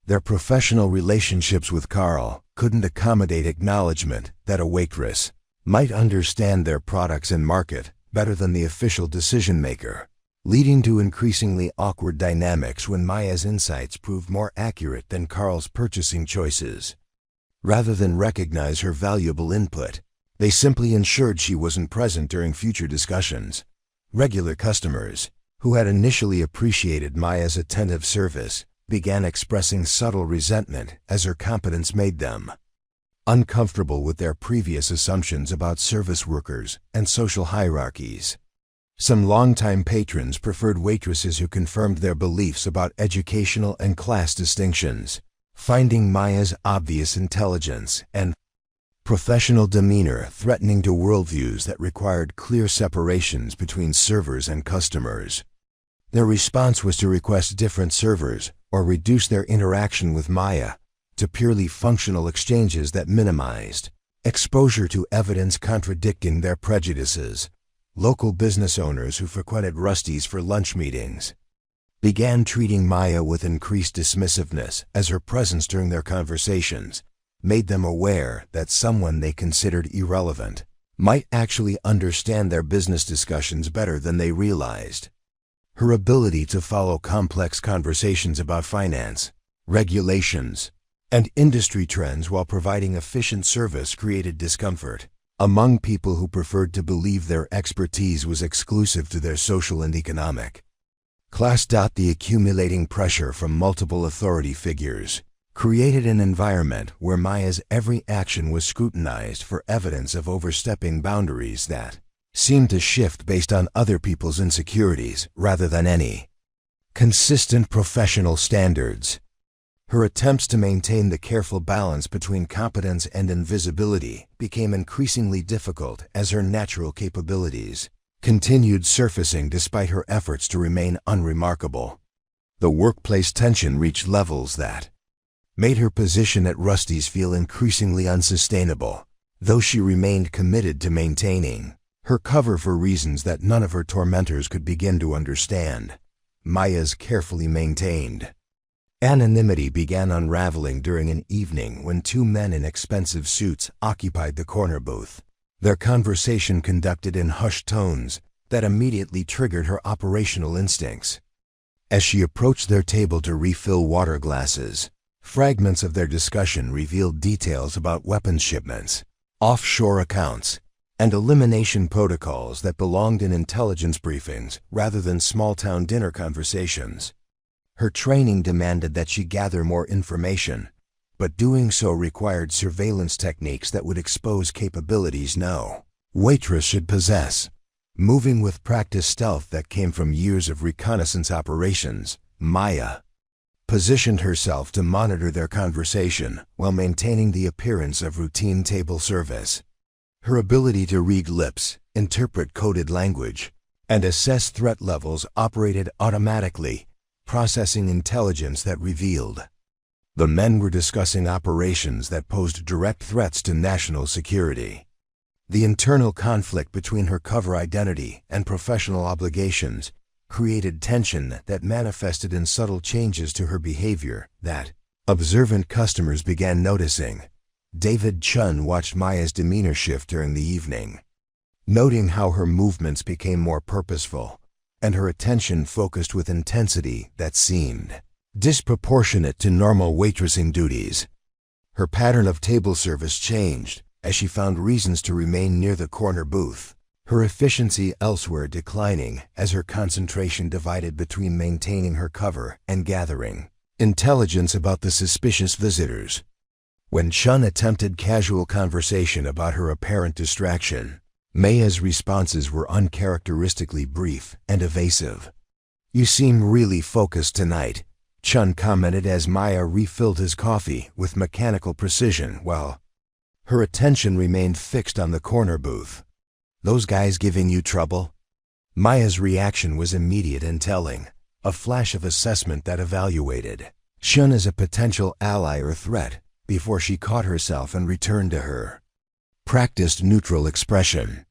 Speaker 1: Their professional relationships with Carl couldn't accommodate acknowledgement that a waitress might understand their products and market better than the official decision-maker, leading to increasingly awkward dynamics when Maya's insights proved more accurate than Carl's purchasing choices. Rather than recognize her valuable input, they simply ensured she wasn't present during future discussions. Regular customers, who had initially appreciated Maya's attentive service, began expressing subtle resentment as her competence made them uncomfortable with their previous assumptions about service workers and social hierarchies. Some longtime patrons preferred waitresses who confirmed their beliefs about educational and class distinctions, finding Maya's obvious intelligence and professional demeanor threatening to worldviews that required clear separations between servers and customers. Their response was to request different servers or reduce their interaction with Maya to purely functional exchanges that minimized exposure to evidence contradicting their prejudices. Local business owners who frequented Rusty's for lunch meetings began treating Maya with increased dismissiveness as her presence during their conversations made them aware that someone they considered irrelevant might actually understand their business discussions better than they realized. Her ability to follow complex conversations about finance, regulations, and industry trends while providing efficient service created discomfort among people who preferred to believe their expertise was exclusive to their social and economic class. The accumulating pressure from multiple authority figures created an environment where Maya's every action was scrutinized for evidence of overstepping boundaries that seemed to shift based on other people's insecurities rather than any consistent professional standards. Her attempts to maintain the careful balance between competence and invisibility became increasingly difficult as her natural capabilities continued surfacing despite her efforts to remain unremarkable. The workplace tension reached levels that made her position at Rusty's feel increasingly unsustainable, though she remained committed to maintaining her cover for reasons that none of her tormentors could begin to understand. Maya's carefully maintained anonymity began unraveling during an evening when two men in expensive suits occupied the corner booth, their conversation conducted in hushed tones that immediately triggered her operational instincts. As she approached their table to refill water glasses, fragments of their discussion revealed details about weapons shipments, offshore accounts, and elimination protocols that belonged in intelligence briefings rather than small-town dinner conversations. Her training demanded that she gather more information, but doing so required surveillance techniques that would expose capabilities no waitress should possess. Moving with practiced stealth that came from years of reconnaissance operations, Maya positioned herself to monitor their conversation while maintaining the appearance of routine table service. Her ability to read lips, interpret coded language, and assess threat levels operated automatically, processing intelligence that revealed the men were discussing operations that posed direct threats to national security. The internal conflict between her cover identity and professional obligations created tension that manifested in subtle changes to her behavior that observant customers began noticing. David Chun watched Maya's demeanor shift during the evening, noting how her movements became more purposeful and her attention focused with intensity that seemed disproportionate to normal waitressing duties. Her pattern of table service changed as she found reasons to remain near the corner booth, her efficiency elsewhere declining as her concentration divided between maintaining her cover and gathering intelligence about the suspicious visitors. When Chun attempted casual conversation about her apparent distraction, Maya's responses were uncharacteristically brief and evasive. "You seem really focused tonight," Chun commented as Maya refilled his coffee with mechanical precision while her attention remained fixed on the corner booth. "Those guys giving you trouble?" Maya's reaction was immediate and telling, a flash of assessment that evaluated Chun as a potential ally or threat before she caught herself and returned to her practiced neutral expression.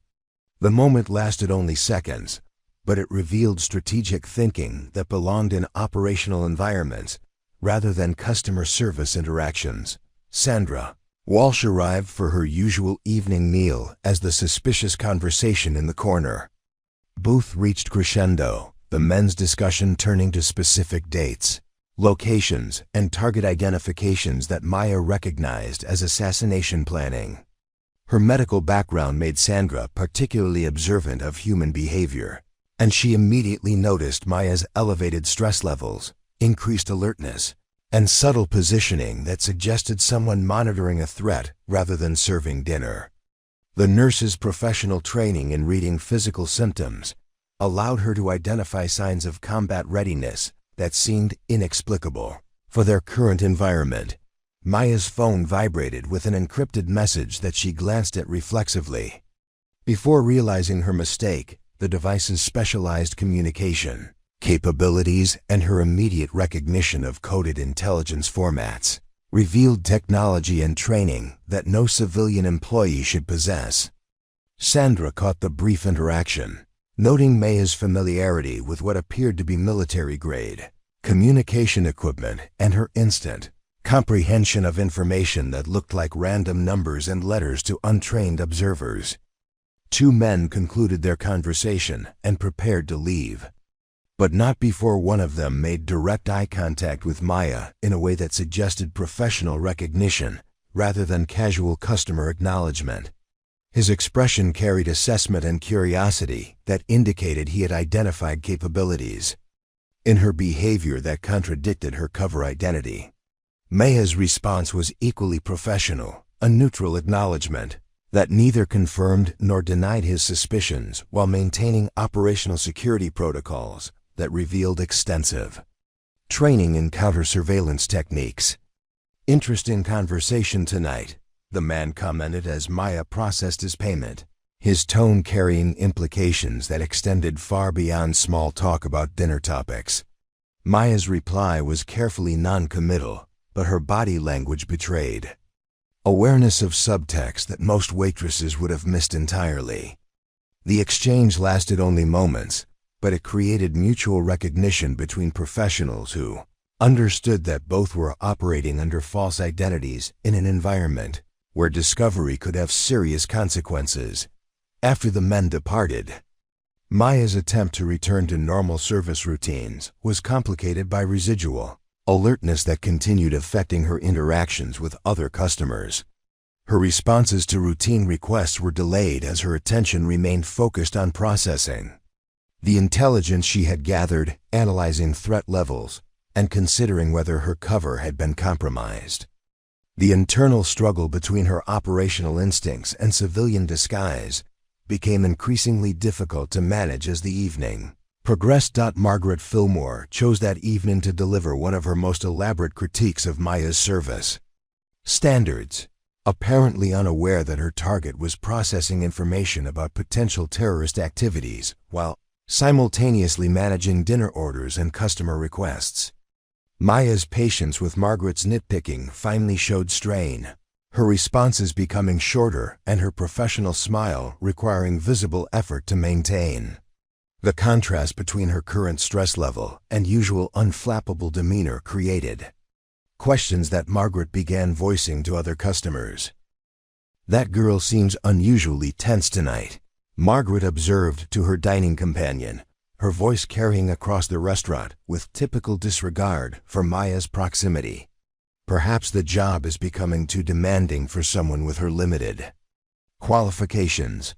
Speaker 1: The moment lasted only seconds, but it revealed strategic thinking that belonged in operational environments rather than customer service interactions. Sandra Walsh arrived for her usual evening meal as the suspicious conversation in the corner booth reached crescendo, the men's discussion turning to specific dates, locations, and target identifications that Maya recognized as assassination planning. Her medical background made Sandra particularly observant of human behavior, and she immediately noticed Maya's elevated stress levels, increased alertness, and subtle positioning that suggested someone monitoring a threat rather than serving dinner. The nurse's professional training in reading physical symptoms allowed her to identify signs of combat readiness that seemed inexplicable for their current environment. Maya's phone vibrated with an encrypted message that she glanced at reflexively. Before realizing her mistake, the device's specialized communication capabilities and her immediate recognition of coded intelligence formats revealed technology and training that no civilian employee should possess. Sandra caught the brief interaction, noting Maya's familiarity with what appeared to be military-grade communication equipment and her instant comprehension of information that looked like random numbers and letters to untrained observers. Two men concluded their conversation and prepared to leave, but not before one of them made direct eye contact with Maya in a way that suggested professional recognition rather than casual customer acknowledgement. His expression carried assessment and curiosity that indicated he had identified capabilities in her behavior that contradicted her cover identity. Maya's response was equally professional, a neutral acknowledgement that neither confirmed nor denied his suspicions while maintaining operational security protocols that revealed extensive training in counter-surveillance techniques. "Interesting conversation tonight," the man commented as Maya processed his payment, his tone carrying implications that extended far beyond small talk about dinner topics. Maya's reply was carefully non-committal, but her body language betrayed awareness of subtext that most waitresses would have missed entirely. The exchange lasted only moments, but it created mutual recognition between professionals who understood that both were operating under false identities in an environment where discovery could have serious consequences. After the men departed, Maya's attempt to return to normal service routines was complicated by residual alertness that continued affecting her interactions with other customers. Her responses to routine requests were delayed as her attention remained focused on processing the intelligence she had gathered, analyzing threat levels, and considering whether her cover had been compromised. The internal struggle between her operational instincts and civilian disguise became increasingly difficult to manage as the evening progressed. Margaret Fillmore chose that evening to deliver one of her most elaborate critiques of Maya's service standards, apparently unaware that her target was processing information about potential terrorist activities while simultaneously managing dinner orders and customer requests. Maya's patience with Margaret's nitpicking finally showed strain, her responses becoming shorter and her professional smile requiring visible effort to maintain. The contrast between her current stress level and usual unflappable demeanor created questions that Margaret began voicing to other customers. "That girl seems unusually tense tonight," Margaret observed to her dining companion, her voice carrying across the restaurant with typical disregard for Maya's proximity. "Perhaps the job is becoming too demanding for someone with her limited qualifications."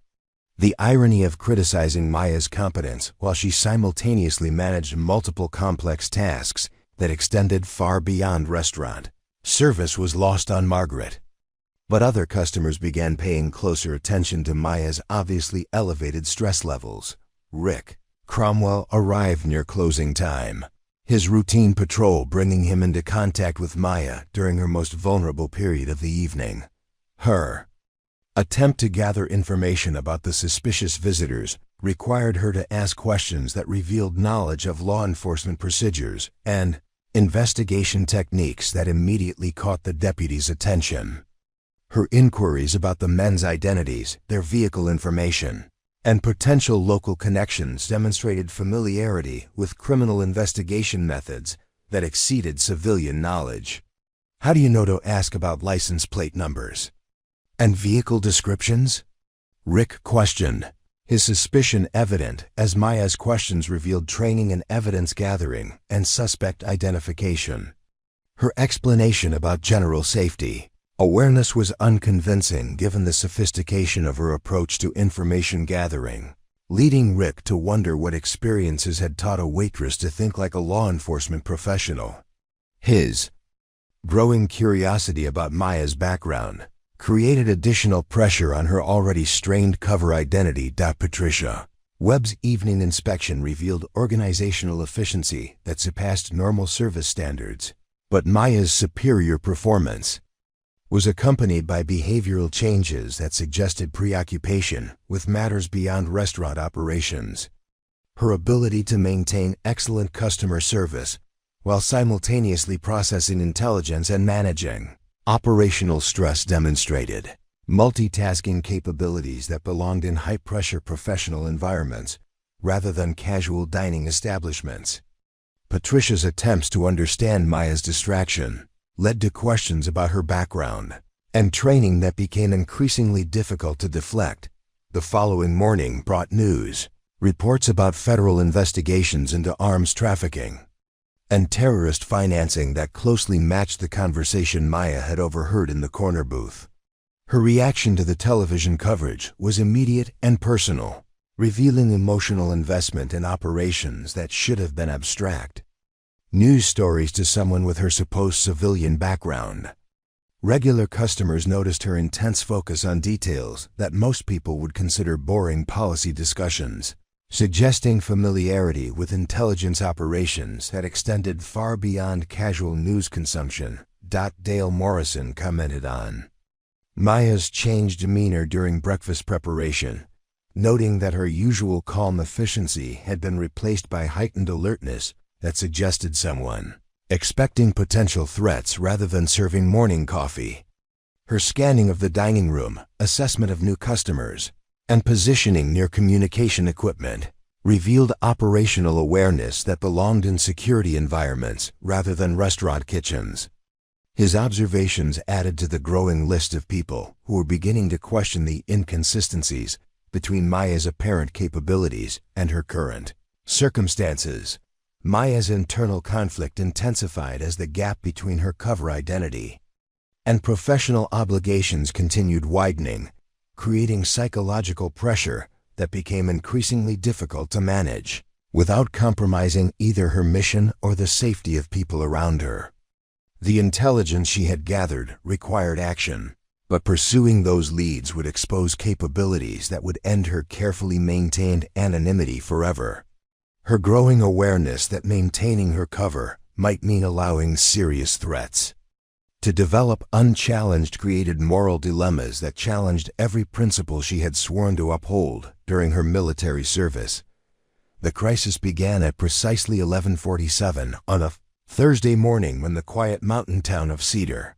Speaker 1: The irony of criticizing Maya's competence while she simultaneously managed multiple complex tasks that extended far beyond restaurant service was lost on Margaret. But other customers began paying closer attention to Maya's obviously elevated stress levels. Rick Cromwell arrived near closing time, his routine patrol bringing him into contact with Maya during her most vulnerable period of the evening. Her attempt to gather information about the suspicious visitors required her to ask questions that revealed knowledge of law enforcement procedures and investigation techniques that immediately caught the deputy's attention. Her inquiries about the men's identities, their vehicle information, and potential local connections demonstrated familiarity with criminal investigation methods that exceeded civilian knowledge. "How do you know to ask about license plate numbers and vehicle descriptions?" Rick questioned, his suspicion evident as Maya's questions revealed training in evidence gathering and suspect identification. Her explanation about general safety awareness was unconvincing given the sophistication of her approach to information gathering, leading Rick to wonder what experiences had taught a waitress to think like a law enforcement professional. His growing curiosity about Maya's background created additional pressure on her already strained cover identity. Patricia Webb's evening inspection revealed organizational efficiency that surpassed normal service standards, but Maya's superior performance was accompanied by behavioral changes that suggested preoccupation with matters beyond restaurant operations. Her ability to maintain excellent customer service while simultaneously processing intelligence and managing operational stress demonstrated multitasking capabilities that belonged in high-pressure professional environments rather than casual dining establishments. Patricia's attempts to understand Maya's distraction led to questions about her background and training that became increasingly difficult to deflect. The following morning brought news, reports about federal investigations into arms trafficking and terrorist financing that closely matched the conversation Maya had overheard in the corner booth. Her reaction to the television coverage was immediate and personal, revealing emotional investment in operations that should have been abstract. News stories to someone with her supposed civilian background. Regular customers noticed her intense focus on details that most people would consider boring policy discussions, suggesting familiarity with intelligence operations that extended far beyond casual news consumption. Dale Morrison commented on Maya's changed demeanor during breakfast preparation, noting that her usual calm efficiency had been replaced by heightened alertness that suggested someone expecting potential threats rather than serving morning coffee. Her scanning of the dining room, assessment of new customers, and positioning near communication equipment revealed operational awareness that belonged in security environments rather than restaurant kitchens. His observations added to the growing list of people who were beginning to question the inconsistencies between Maya's apparent capabilities and her current circumstances. Maya's internal conflict intensified as the gap between her cover identity and professional obligations continued widening, creating psychological pressure that became increasingly difficult to manage, without compromising either her mission or the safety of people around her. The intelligence she had gathered required action, but pursuing those leads would expose capabilities that would end her carefully maintained anonymity forever. Her growing awareness that maintaining her cover might mean allowing serious threats to develop unchallenged created moral dilemmas that challenged every principle she had sworn to uphold during her military service. The crisis began at precisely 11:47 on a Thursday morning when the quiet mountain town of Cedar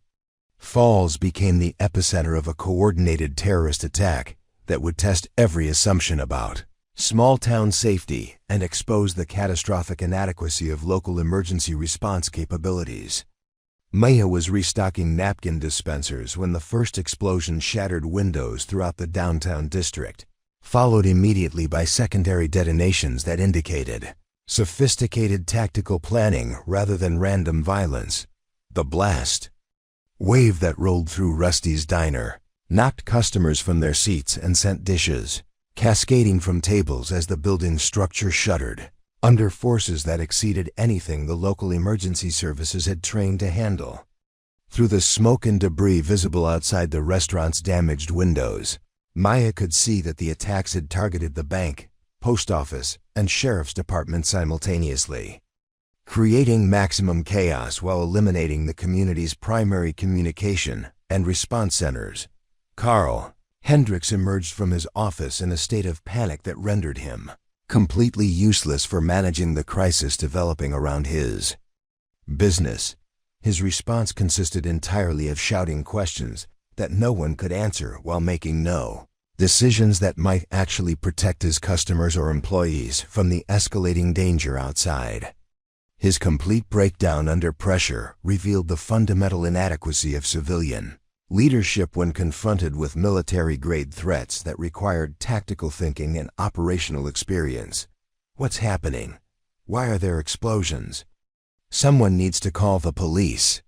Speaker 1: Falls became the epicenter of a coordinated terrorist attack that would test every assumption about small-town safety and expose the catastrophic inadequacy of local emergency response capabilities. Maya was restocking napkin dispensers when the first explosion shattered windows throughout the downtown district, followed immediately by secondary detonations that indicated sophisticated tactical planning rather than random violence. The blast wave that rolled through Rusty's diner knocked customers from their seats and sent dishes cascading from tables as the building's structure shuddered under forces that exceeded anything the local emergency services had trained to handle. Through the smoke and debris visible outside the restaurant's damaged windows, Maya could see that the attacks had targeted the bank, post office, and sheriff's department simultaneously, creating maximum chaos while eliminating the community's primary communication and response centers. Carl Hendricks emerged from his office in a state of panic that rendered him completely useless for managing the crisis developing around his business. His response consisted entirely of shouting questions that no one could answer while making no decisions that might actually protect his customers or employees from the escalating danger outside. His complete breakdown under pressure revealed the fundamental inadequacy of civilian leadership when confronted with military-grade threats that required tactical thinking and operational experience. What's happening? Why are there explosions? Someone needs to call the police.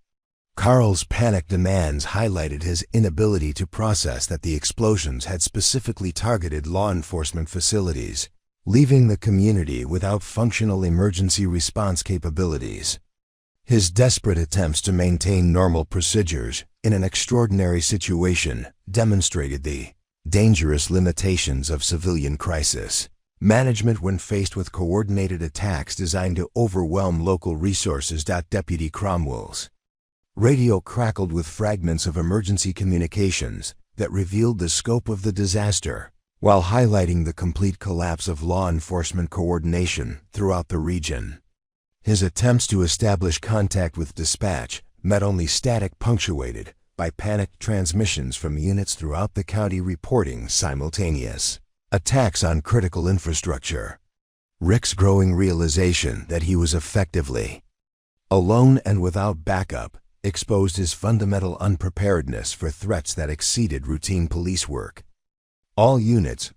Speaker 1: Carl's panic demands highlighted his inability to process that the explosions had specifically targeted law enforcement facilities, leaving the community without functional emergency response capabilities. His desperate attempts to maintain normal procedures in an extraordinary situation demonstrated the dangerous limitations of civilian crisis management when faced with coordinated attacks designed to overwhelm local resources. Deputy Cromwell's radio crackled with fragments of emergency communications that revealed the scope of the disaster, while highlighting the complete collapse of law enforcement coordination throughout the region. His attempts to establish contact with dispatch met only static, punctuated by panicked transmissions from units throughout the county reporting simultaneous attacks on critical infrastructure. Rick's growing realization that he was effectively alone and without backup exposed his fundamental unpreparedness for threats that exceeded routine police work. All units,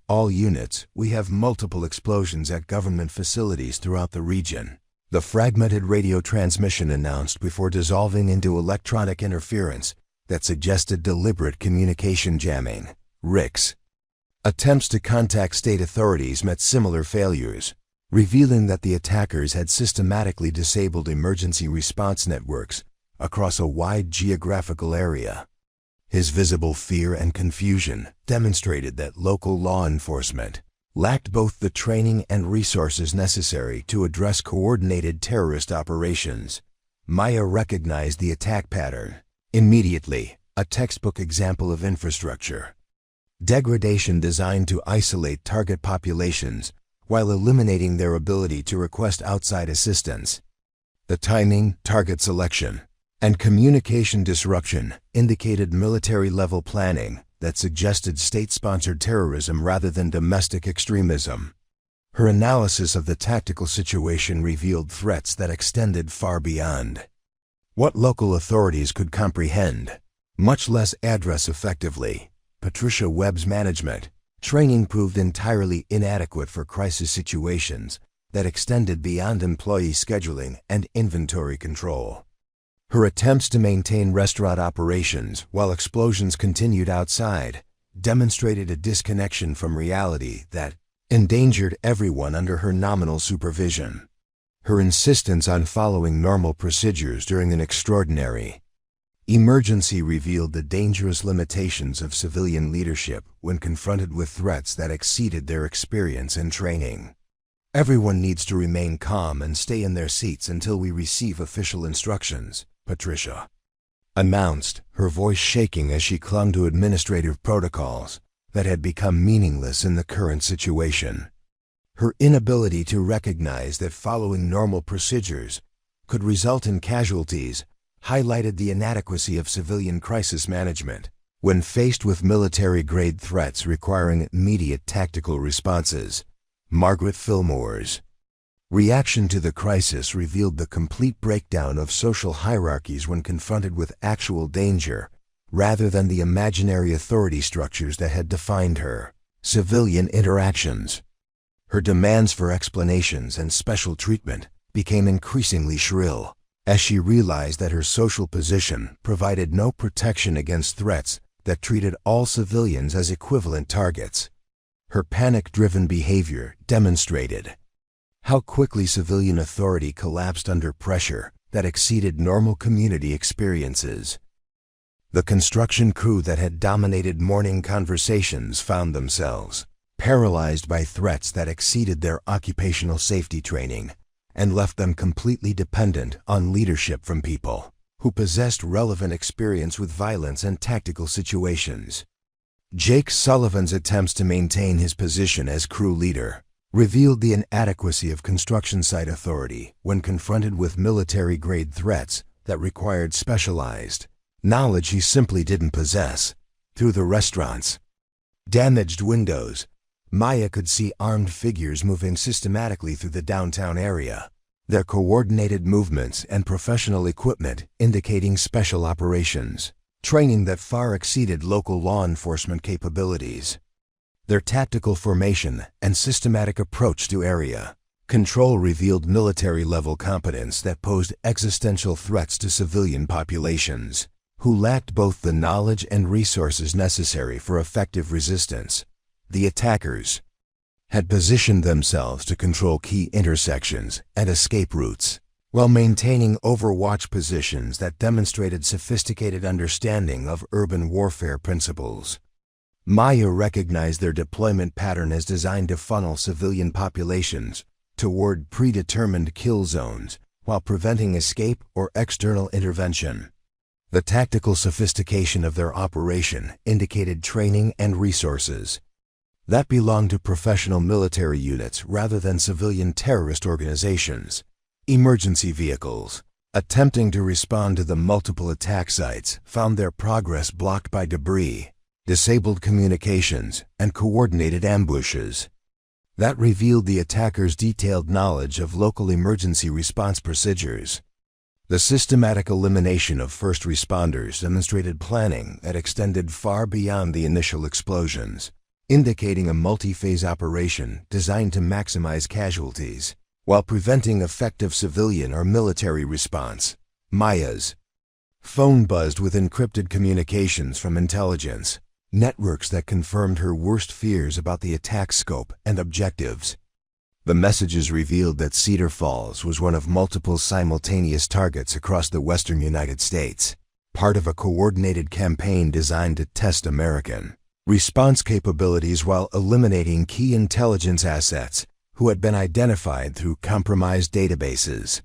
Speaker 1: we have multiple explosions at government facilities throughout the region. The fragmented radio transmission announced before dissolving into electronic interference that suggested deliberate communication jamming. Rick's attempts to contact state authorities met similar failures, revealing that the attackers had systematically disabled emergency response networks across a wide geographical area. His visible fear and confusion demonstrated that local law enforcement lacked both the training and resources necessary to address coordinated terrorist operations. Maya recognized the attack pattern immediately, a textbook example of infrastructure degradation designed to isolate target populations while eliminating their ability to request outside assistance. The timing, target selection, and communication disruption indicated military-level planning that suggested state-sponsored terrorism rather than domestic extremism. Her analysis of the tactical situation revealed threats that extended far beyond what local authorities could comprehend, much less address effectively. Patricia Webb's management training proved entirely inadequate for crisis situations that extended beyond employee scheduling and inventory control. Her attempts to maintain restaurant operations while explosions continued outside demonstrated a disconnection from reality that endangered everyone under her nominal supervision. Her insistence on following normal procedures during an extraordinary emergency revealed the dangerous limitations of civilian leadership when confronted with threats that exceeded their experience and training. Everyone needs to remain calm and stay in their seats until we receive official instructions, Patricia announced, her voice shaking as she clung to administrative protocols that had become meaningless in the current situation. Her inability to recognize that following normal procedures could result in casualties highlighted the inadequacy of civilian crisis management when faced with military-grade threats requiring immediate tactical responses. Margaret Fillmore's reaction to the crisis revealed the complete breakdown of social hierarchies when confronted with actual danger, rather than the imaginary authority structures that had defined her civilian interactions. Her demands for explanations and special treatment became increasingly shrill as she realized that her social position provided no protection against threats that treated all civilians as equivalent targets. Her panic-driven behavior demonstrated how quickly civilian authority collapsed under pressure that exceeded normal community experiences. The construction crew that had dominated morning conversations found themselves paralyzed by threats that exceeded their occupational safety training and left them completely dependent on leadership from people who possessed relevant experience with violence and tactical situations. Jake Sullivan's attempts to maintain his position as crew leader revealed the inadequacy of construction site authority when confronted with military-grade threats that required specialized knowledge he simply didn't possess. Through the restaurant's damaged windows, Maya could see armed figures moving systematically through the downtown area, their coordinated movements and professional equipment indicating special operations training that far exceeded local law enforcement capabilities. Their tactical formation and systematic approach to area control revealed military-level competence that posed existential threats to civilian populations, who lacked both the knowledge and resources necessary for effective resistance. The attackers had positioned themselves to control key intersections and escape routes, while maintaining overwatch positions that demonstrated sophisticated understanding of urban warfare principles. Maya recognized their deployment pattern as designed to funnel civilian populations toward predetermined kill zones while preventing escape or external intervention. The tactical sophistication of their operation indicated training and resources that belonged to professional military units rather than civilian terrorist organizations. Emergency vehicles, attempting to respond to the multiple attack sites, found their progress blocked by debris, disabled communications, and coordinated ambushes. That revealed the attackers' detailed knowledge of local emergency response procedures. The systematic elimination of first responders demonstrated planning that extended far beyond the initial explosions, indicating a multi-phase operation designed to maximize casualties while preventing effective civilian or military response. Maya's phone buzzed with encrypted communications from intelligence networks that confirmed her worst fears about the attack scope and objectives. The messages revealed that Cedar Falls was one of multiple simultaneous targets across the western United States, part of a coordinated campaign designed to test American response capabilities while eliminating key intelligence assets who had been identified through compromised databases.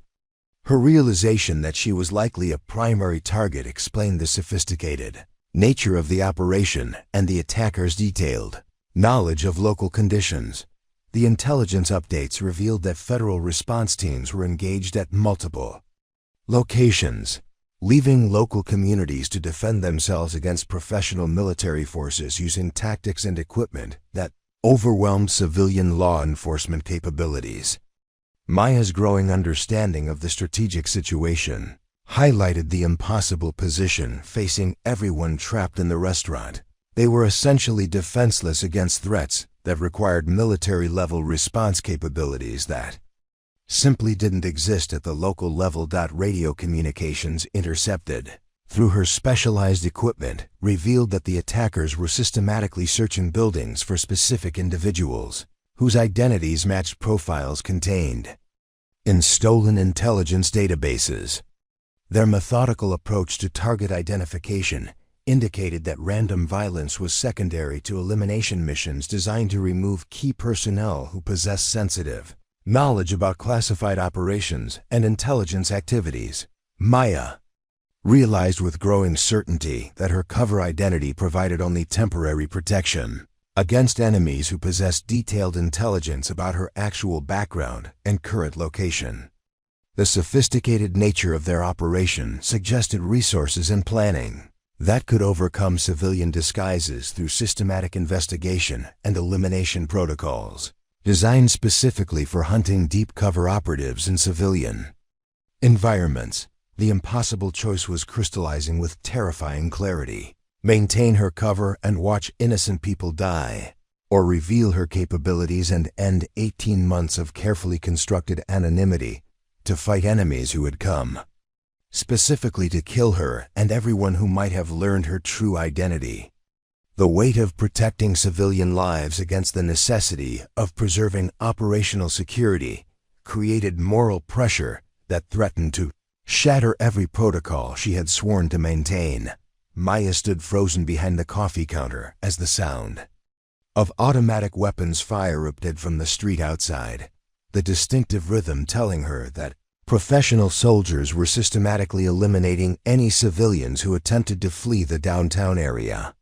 Speaker 1: Her realization that she was likely a primary target explained the sophisticated nature of the operation and the attackers' detailed knowledge of local conditions. The intelligence updates revealed that federal response teams were engaged at multiple locations, leaving local communities to defend themselves against professional military forces using tactics and equipment that overwhelmed civilian law enforcement capabilities. Maya's growing understanding of the strategic situation highlighted the impossible position facing everyone trapped in the restaurant. They were essentially defenseless against threats that required military-level response capabilities that simply didn't exist at the local level. Radio communications intercepted through her specialized equipment revealed that the attackers were systematically searching buildings for specific individuals whose identities matched profiles contained in stolen intelligence databases. Their methodical approach to target identification indicated that random violence was secondary to elimination missions designed to remove key personnel who possess sensitive knowledge about classified operations and intelligence activities. Maya realized with growing certainty that her cover identity provided only temporary protection against enemies who possessed detailed intelligence about her actual background and current location. The sophisticated nature of their operation suggested resources and planning that could overcome civilian disguises through systematic investigation and elimination protocols designed specifically for hunting deep cover operatives in civilian environments. The impossible choice was crystallizing with terrifying clarity: maintain her cover and watch innocent people die, or reveal her capabilities and end 18 months of carefully constructed anonymity to fight enemies who had come specifically to kill her and everyone who might have learned her true identity. The weight of protecting civilian lives against the necessity of preserving operational security created moral pressure that threatened to shatter every protocol she had sworn to maintain. Maya stood frozen behind the coffee counter as the sound of automatic weapons fire erupted from the street outside, the distinctive rhythm telling her that professional soldiers were systematically eliminating any civilians who attempted to flee the downtown area.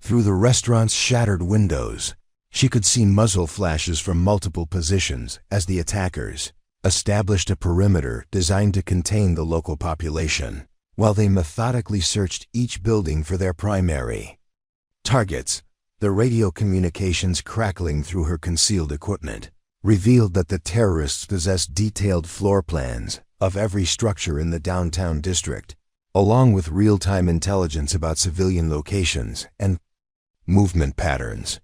Speaker 1: Through the restaurant's shattered windows, she could see muzzle flashes from multiple positions as the attackers established a perimeter designed to contain the local population, while they methodically searched each building for their primary targets. The radio communications crackling through her concealed equipment revealed that the terrorists possessed detailed floor plans of every structure in the downtown district, along with real-time intelligence about civilian locations and movement patterns.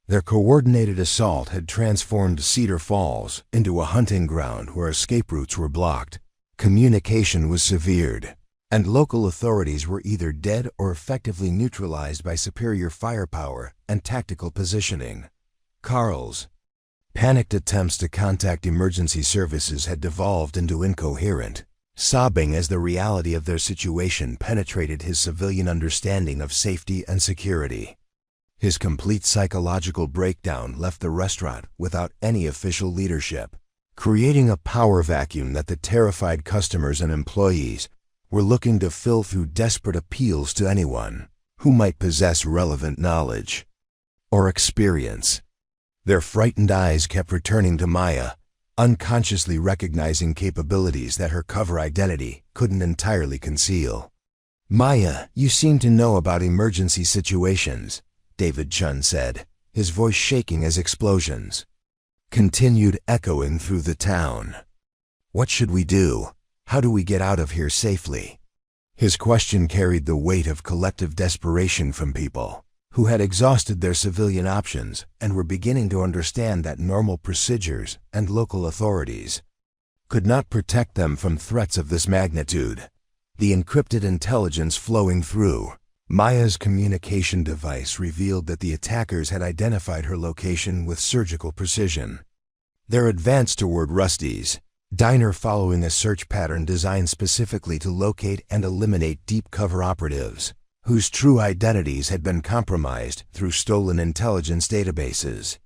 Speaker 1: Their coordinated assault had transformed Cedar Falls into a hunting ground where escape routes were blocked, communication was severed, and local authorities were either dead or effectively neutralized by superior firepower and tactical positioning. Carl's panicked attempts to contact emergency services had devolved into incoherent sobbing as the reality of their situation penetrated his civilian understanding of safety and security. His complete psychological breakdown left the restaurant without any official leadership, creating a power vacuum that the terrified customers and employees were looking to fill through desperate appeals to anyone who might possess relevant knowledge or experience. Their frightened eyes kept returning to Maya, unconsciously recognizing capabilities that her cover identity couldn't entirely conceal. "Maya, you seem to know about emergency situations," David Chun said, his voice shaking as explosions continued echoing through the town. "What should we do? How do we get out of here safely?" His question carried the weight of collective desperation from people who had exhausted their civilian options and were beginning to understand that normal procedures and local authorities could not protect them from threats of this magnitude. The encrypted intelligence flowing through Maya's communication device revealed that the attackers had identified her location with surgical precision. Their advance toward Rusty's diner following a search pattern designed specifically to locate and eliminate deep cover operatives whose true identities had been compromised through stolen intelligence databases.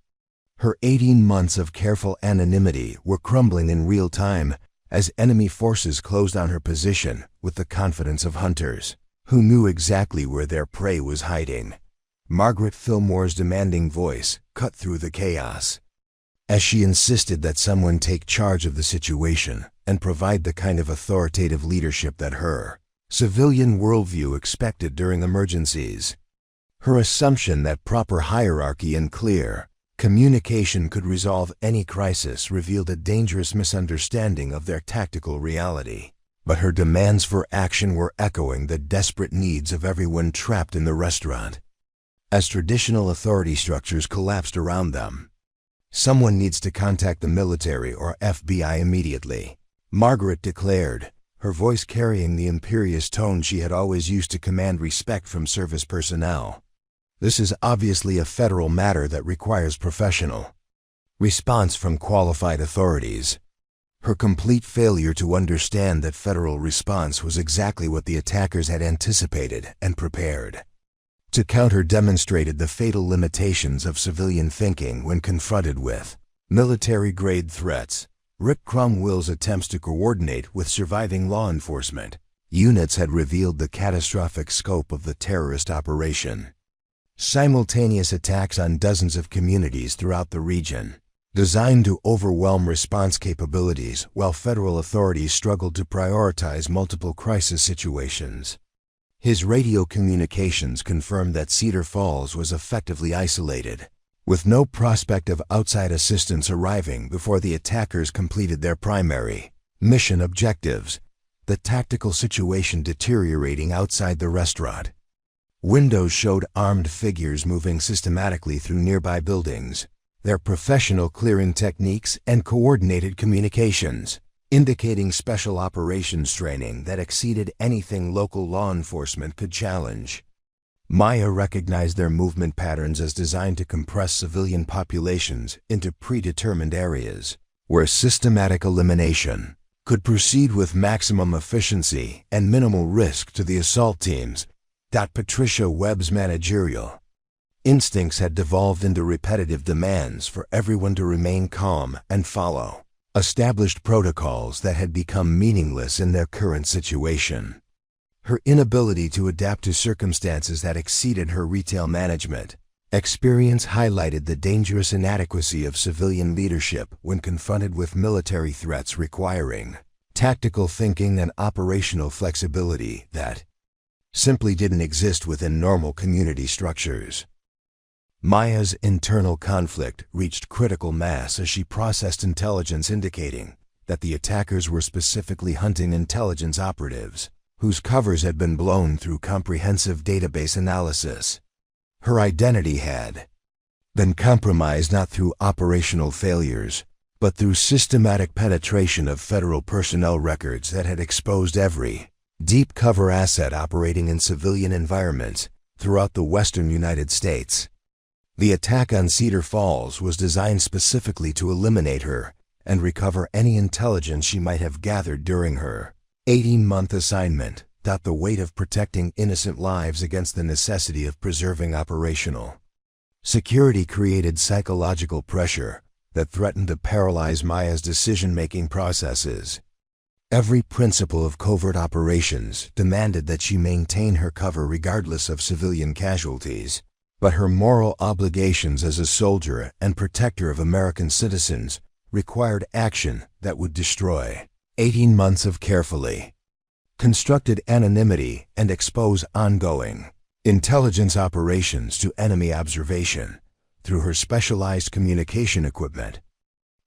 Speaker 1: Her 18 months of careful anonymity were crumbling in real time as enemy forces closed on her position with the confidence of hunters who knew exactly where their prey was hiding. Margaret Fillmore's demanding voice cut through the chaos as she insisted that someone take charge of the situation and provide the kind of authoritative leadership that her civilian worldview expected during emergencies. Her assumption that proper hierarchy and clear communication could resolve any crisis revealed a dangerous misunderstanding of their tactical reality. But her demands for action were echoing the desperate needs of everyone trapped in the restaurant. As traditional authority structures collapsed around them, "Someone needs to contact the military or FBI immediately," Margaret declared, her voice carrying the imperious tone she had always used to command respect from service personnel. "This is obviously a federal matter that requires professional response from qualified authorities." Her complete failure to understand that federal response was exactly what the attackers had anticipated and prepared to counter demonstrated the fatal limitations of civilian thinking when confronted with military-grade threats. Rick Cromwell's attempts to coordinate with surviving law enforcement units had revealed the catastrophic scope of the terrorist operation. Simultaneous attacks on dozens of communities throughout the region, designed to overwhelm response capabilities while federal authorities struggled to prioritize multiple crisis situations. His radio communications confirmed that Cedar Falls was effectively isolated, with no prospect of outside assistance arriving before the attackers completed their primary mission objectives, the tactical situation deteriorating outside the restaurant. Windows showed armed figures moving systematically through nearby buildings, their professional clearing techniques and coordinated communications indicating special operations training that exceeded anything local law enforcement could challenge. Maya recognized their movement patterns as designed to compress civilian populations into predetermined areas, where systematic elimination could proceed with maximum efficiency and minimal risk to the assault teams. Patricia Webb's managerial instincts had devolved into repetitive demands for everyone to remain calm and follow established protocols that had become meaningless in their current situation. Her inability to adapt to circumstances that exceeded her retail management experience highlighted the dangerous inadequacy of civilian leadership when confronted with military threats requiring tactical thinking and operational flexibility that simply didn't exist within normal community structures. Maya's internal conflict reached critical mass as she processed intelligence indicating that the attackers were specifically hunting intelligence operatives whose covers had been blown through comprehensive database analysis. Her identity had been compromised not through operational failures, but through systematic penetration of federal personnel records that had exposed every deep cover asset operating in civilian environments throughout the western United States. The attack on Cedar Falls was designed specifically to eliminate her and recover any intelligence she might have gathered during her 18-month assignment. The weight of protecting innocent lives against the necessity of preserving operational security created psychological pressure that threatened to paralyze Maya's decision-making processes. Every principle of covert operations demanded that she maintain her cover regardless of civilian casualties, but her moral obligations as a soldier and protector of American citizens required action that would destroy. 18 months of carefully constructed anonymity and expose ongoing intelligence operations to enemy observation through her specialized communication equipment.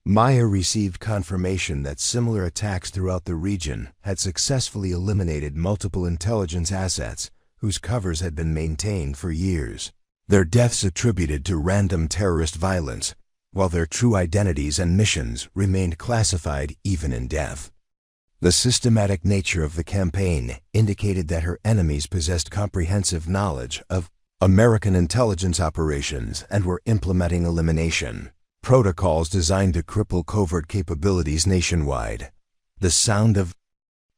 Speaker 1: Maya received confirmation that similar attacks throughout the region had successfully eliminated multiple intelligence assets whose covers had been maintained for years, their deaths attributed to random terrorist violence, while their true identities and missions remained classified even in death. The systematic nature of the campaign indicated that her enemies possessed comprehensive knowledge of American intelligence operations and were implementing elimination protocols designed to cripple covert capabilities nationwide. The sound of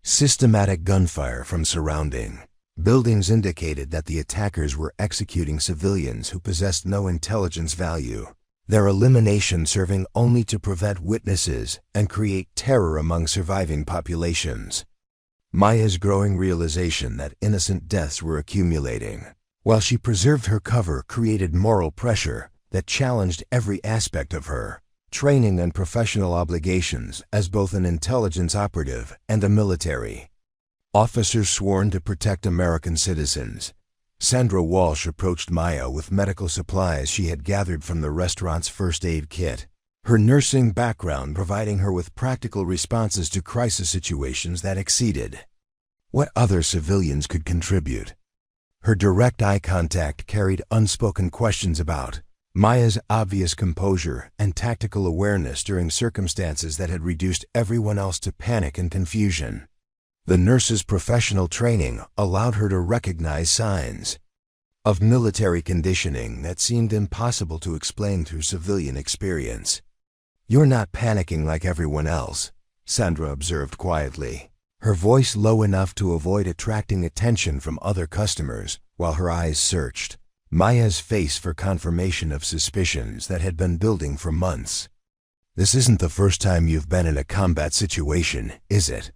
Speaker 1: systematic gunfire from surrounding buildings indicated that the attackers were executing civilians who possessed no intelligence value, their elimination serving only to prevent witnesses and create terror among surviving populations. Maya's growing realization that innocent deaths were accumulating, while she preserved her cover, created moral pressure that challenged every aspect of her training and professional obligations as both an intelligence operative and a military officer sworn to protect American citizens. Sandra Walsh approached Maya with medical supplies she had gathered from the restaurant's first aid kit, her nursing background providing her with practical responses to crisis situations that exceeded what other civilians could contribute. Her direct eye contact carried unspoken questions about Maya's obvious composure and tactical awareness during circumstances that had reduced everyone else to panic and confusion. The nurse's professional training allowed her to recognize signs of military conditioning that seemed impossible to explain through civilian experience. "You're not panicking like everyone else," Sandra observed quietly, her voice low enough to avoid attracting attention from other customers while her eyes searched Maya's face for confirmation of suspicions that had been building for months. "This isn't the first time you've been in a combat situation, is it?"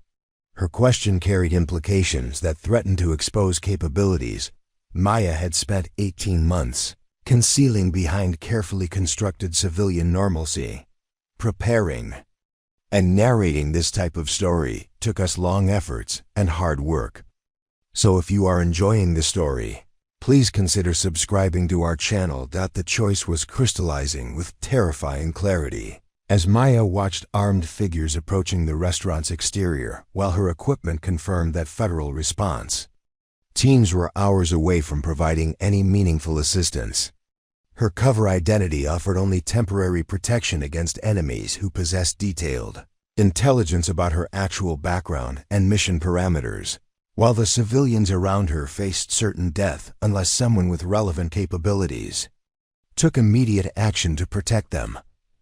Speaker 1: Her question carried implications that threatened to expose capabilities Maya had spent 18 months concealing behind carefully constructed civilian normalcy. Preparing and narrating this type of story took us long efforts and hard work. So if you are enjoying the story, please consider subscribing to our channel. The choice was crystallizing with terrifying clarity as Maya watched armed figures approaching the restaurant's exterior while her equipment confirmed that federal response teams were hours away from providing any meaningful assistance. Her cover identity offered only temporary protection against enemies who possessed detailed intelligence about her actual background and mission parameters, while the civilians around her faced certain death unless someone with relevant capabilities took immediate action to protect them.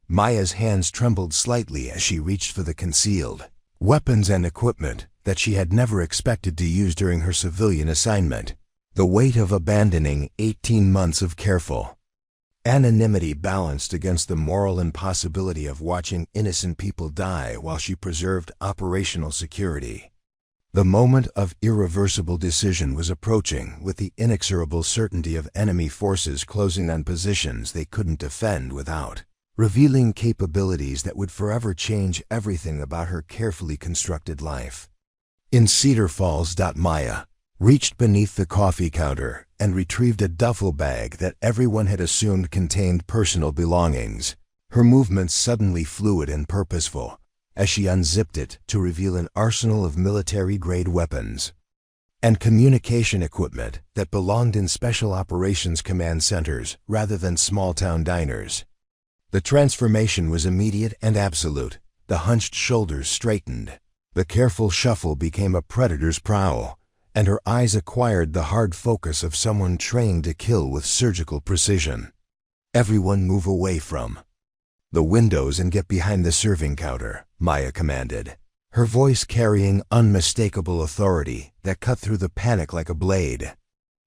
Speaker 1: Maya's hands trembled slightly as she reached for the concealed weapons and equipment that she had never expected to use during her civilian assignment. The weight of abandoning 18 months of careful anonymity balanced against the moral impossibility of watching innocent people die while she preserved operational security. The moment of irreversible decision was approaching, with the inexorable certainty of enemy forces closing on positions they couldn't defend without revealing capabilities that would forever change everything about her carefully constructed life. In Cedar Falls, Maya reached beneath the coffee counter and retrieved a duffel bag that everyone had assumed contained personal belongings, her movements suddenly fluid and purposeful as she unzipped it to reveal an arsenal of military-grade weapons and communication equipment that belonged in special operations command centers rather than small-town diners. The transformation was immediate and absolute. The hunched shoulders straightened. The careful shuffle became a predator's prowl, and her eyes acquired the hard focus of someone trained to kill with surgical precision. "Everyone move away from the windows and get behind the serving counter," Maya commanded, her voice carrying unmistakable authority that cut through the panic like a blade.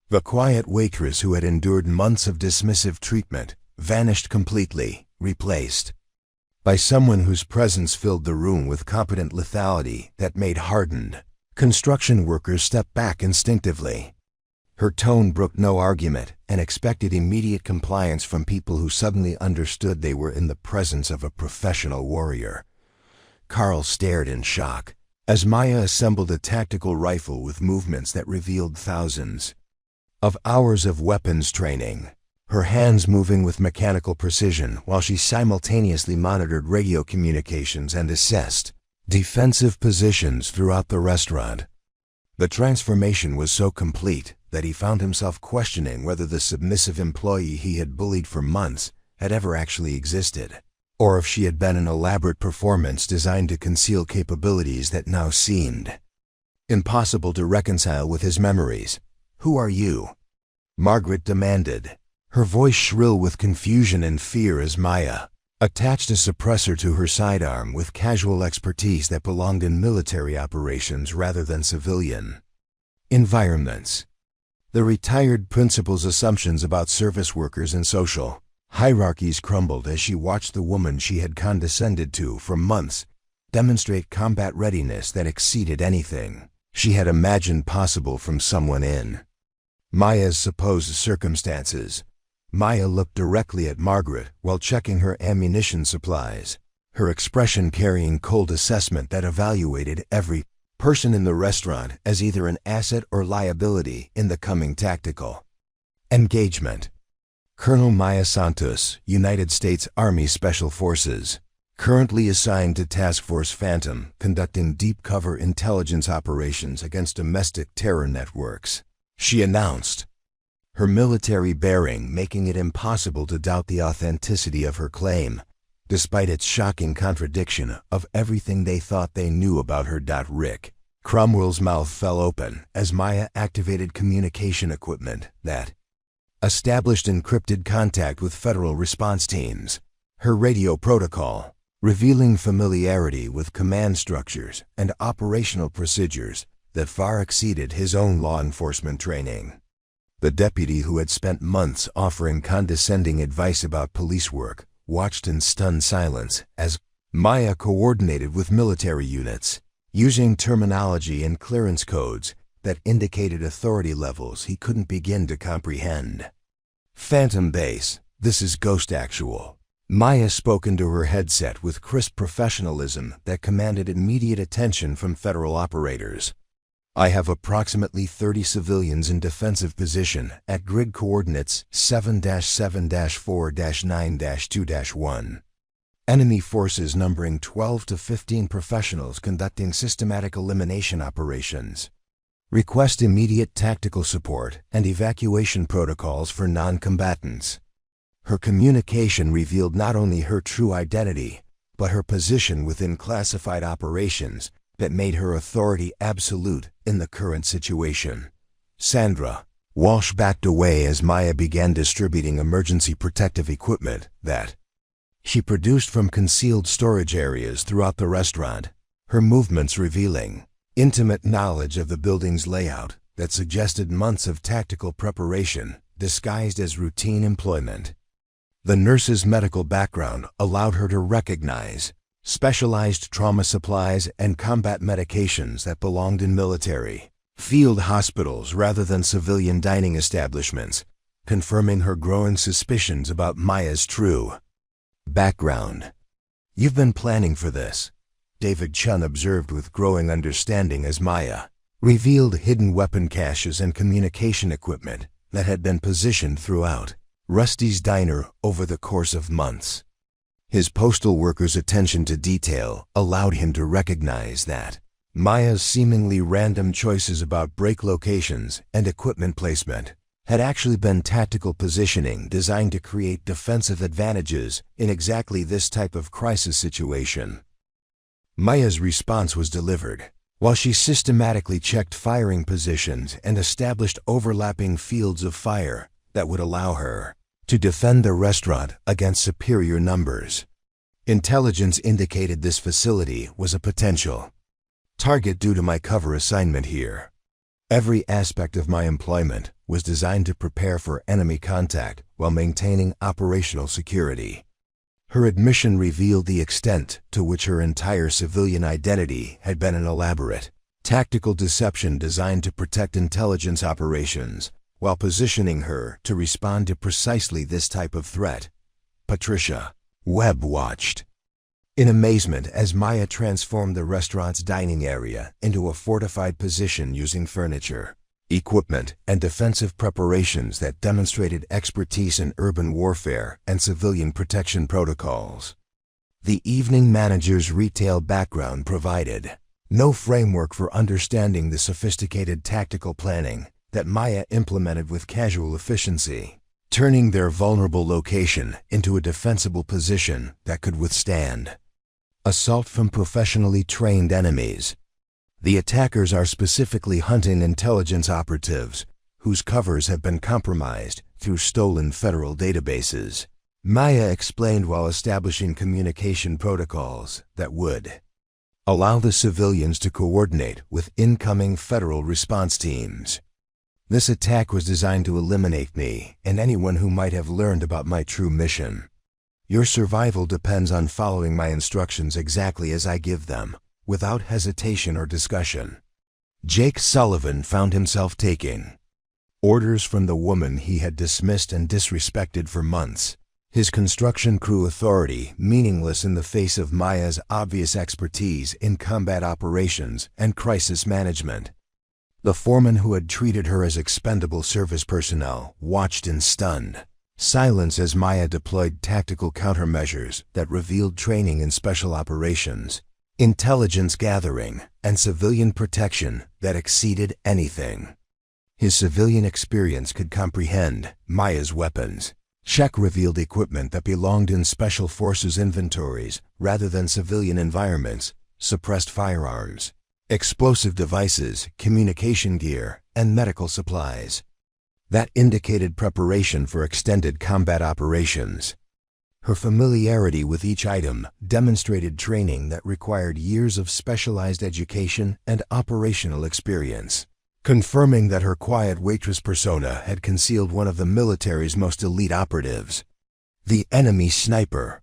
Speaker 1: The quiet waitress who had endured months of dismissive treatment vanished completely, replaced by someone whose presence filled the room with competent lethality that made hardened construction workers step back instinctively. Her tone brooked no argument and expected immediate compliance from people who suddenly understood they were in the presence of a professional warrior. Carl stared in shock as Maya assembled a tactical rifle with movements that revealed thousands of hours of weapons training, her hands moving with mechanical precision while she simultaneously monitored radio communications and assessed defensive positions throughout the restaurant. The transformation was so complete that he found himself questioning whether the submissive employee he had bullied for months had ever actually existed, or if she had been an elaborate performance designed to conceal capabilities that now seemed impossible to reconcile with his memories. "Who are you?" Margaret demanded, her voice shrill with confusion and fear as Maya attached a suppressor to her sidearm with casual expertise that belonged in military operations rather than civilian environments. The retired principal's assumptions about service workers and social hierarchies crumbled as she watched the woman she had condescended to for months demonstrate combat readiness that exceeded anything she had imagined possible from someone in Maya's supposed circumstances. Maya looked directly at Margaret while checking her ammunition supplies, her expression carrying cold assessment that evaluated every person in the restaurant as either an asset or liability in the coming tactical engagement. Colonel Maya Santos, United States Army Special Forces, currently assigned to Task Force Phantom, conducting deep cover intelligence operations against domestic terror networks, she announced, her military bearing making it impossible to doubt the authenticity of her claim, despite its shocking contradiction of everything they thought they knew about her. Rick Cromwell's mouth fell open as Maya activated communication equipment that established encrypted contact with federal response teams, her radio protocol revealing familiarity with command structures and operational procedures that far exceeded his own law enforcement training. The deputy, who had spent months offering condescending advice about police work, watched in stunned silence as Maya coordinated with military units, using terminology and clearance codes that indicated authority levels he couldn't begin to comprehend. "Phantom Base, this is Ghost Actual." Maya spoke into her headset with crisp professionalism that commanded immediate attention from federal operators. "I have approximately 30 civilians in defensive position at grid coordinates 7-7-4-9-2-1. Enemy forces numbering 12 to 15 professionals conducting systematic elimination operations. Request immediate tactical support and evacuation protocols for non-combatants." Her communication revealed not only her true identity, but her position within classified operations that made her authority absolute in the current situation. Sandra Walsh backed away as Maya began distributing emergency protective equipment that she produced from concealed storage areas throughout the restaurant, her movements revealing intimate knowledge of the building's layout that suggested months of tactical preparation disguised as routine employment. The nurse's medical background allowed her to recognize specialized trauma supplies and combat medications that belonged in military field hospitals rather than civilian dining establishments, confirming her growing suspicions about Maya's true background. "You've been planning for this," David Chun observed with growing understanding as Maya revealed hidden weapon caches and communication equipment that had been positioned throughout Rusty's diner over the course of months. His postal worker's attention to detail allowed him to recognize that Maya's seemingly random choices about break locations and equipment placement had actually been tactical positioning designed to create defensive advantages in exactly this type of crisis situation. Maya's response was delivered while she systematically checked firing positions and established overlapping fields of fire that would allow her to defend the restaurant against superior numbers. Intelligence indicated this facility was a potential target due to my cover assignment here. Every aspect of my employment was designed to prepare for enemy contact while maintaining operational security. Her admission revealed the extent to which her entire civilian identity had been an elaborate tactical deception designed to protect intelligence operations while positioning her to respond to precisely this type of threat. Patricia Webb watched in amazement as Maya transformed the restaurant's dining area into a fortified position using furniture, equipment, and defensive preparations that demonstrated expertise in urban warfare and civilian protection protocols. The evening manager's retail background provided no framework for understanding the sophisticated tactical planning that Maya implemented with casual efficiency, turning their vulnerable location into a defensible position that could withstand assault from professionally trained enemies. The attackers are specifically hunting intelligence operatives whose covers have been compromised through stolen federal databases, Maya explained while establishing communication protocols that would allow the civilians to coordinate with incoming federal response teams. This attack was designed to eliminate me and anyone who might have learned about my true mission. Your survival depends on following my instructions exactly as I give them, without hesitation or discussion. Jake Sullivan found himself taking orders from the woman he had dismissed and disrespected for months, his construction crew authority meaningless in the face of Maya's obvious expertise in combat operations and crisis management. The foreman who had treated her as expendable service personnel watched in stunned silence as Maya deployed tactical countermeasures that revealed training in special operations, intelligence gathering, and civilian protection that exceeded anything his civilian experience could comprehend. Maya's weapons check revealed equipment that belonged in special forces inventories rather than civilian environments, suppressed firearms, explosive devices, communication gear, and medical supplies. That indicated preparation for extended combat operations. Her familiarity with each item demonstrated training that required years of specialized education and operational experience, confirming that her quiet waitress persona had concealed one of the military's most elite operatives. The enemy sniper,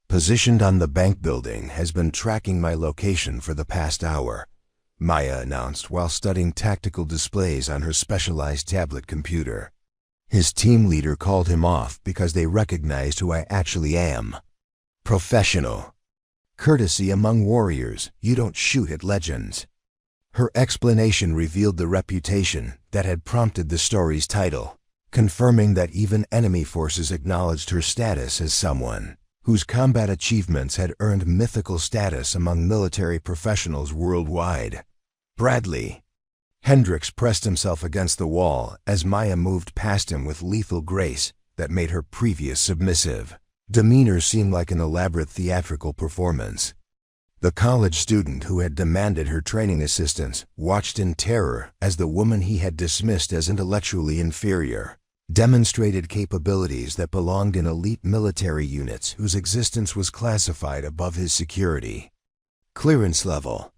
Speaker 1: positioned on the bank building, has been tracking my location for the past hour, Maya announced while studying tactical displays on her specialized tablet computer. His team leader called him off because they recognized who I actually am. Professional. Courtesy among warriors, you don't shoot at legends. Her explanation revealed the reputation that had prompted the story's title, confirming that even enemy forces acknowledged her status as someone whose combat achievements had earned mythical status among military professionals worldwide. Bradley. Hendricks pressed himself against the wall as Maya moved past him with lethal grace that made her previous submissive demeanor seem like an elaborate theatrical performance. The college student who had demanded her training assistance watched in terror as the woman he had dismissed as intellectually inferior demonstrated capabilities that belonged in elite military units whose existence was classified above his security clearance level.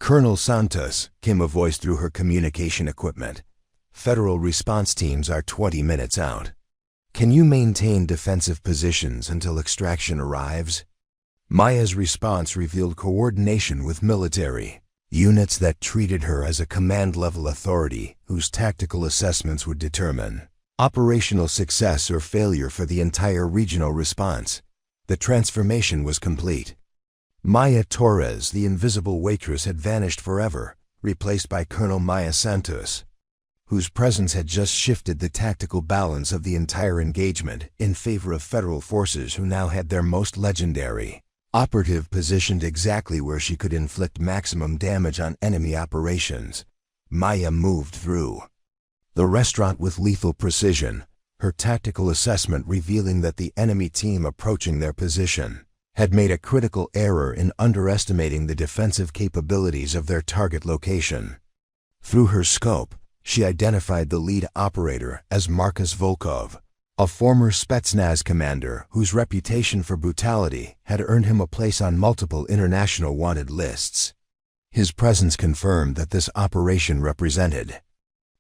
Speaker 1: Colonel Santos, came a voice through her communication equipment. Federal response teams are 20 minutes out. Can you maintain defensive positions until extraction arrives? Maya's response revealed coordination with military units that treated her as a command-level authority whose tactical assessments would determine operational success or failure for the entire regional response. The transformation was complete. Maya Torres, the invisible waitress, had vanished forever, replaced by Colonel Maya Santos, whose presence had just shifted the tactical balance of the entire engagement in favor of federal forces who now had their most legendary operative positioned exactly where she could inflict maximum damage on enemy operations. Maya moved through the restaurant with lethal precision, her tactical assessment revealing that the enemy team approaching their position had made a critical error in underestimating the defensive capabilities of their target location. Through her scope, she identified the lead operator as Marcus Volkov, a former Spetsnaz commander whose reputation for brutality had earned him a place on multiple international wanted lists. His presence confirmed that this operation represented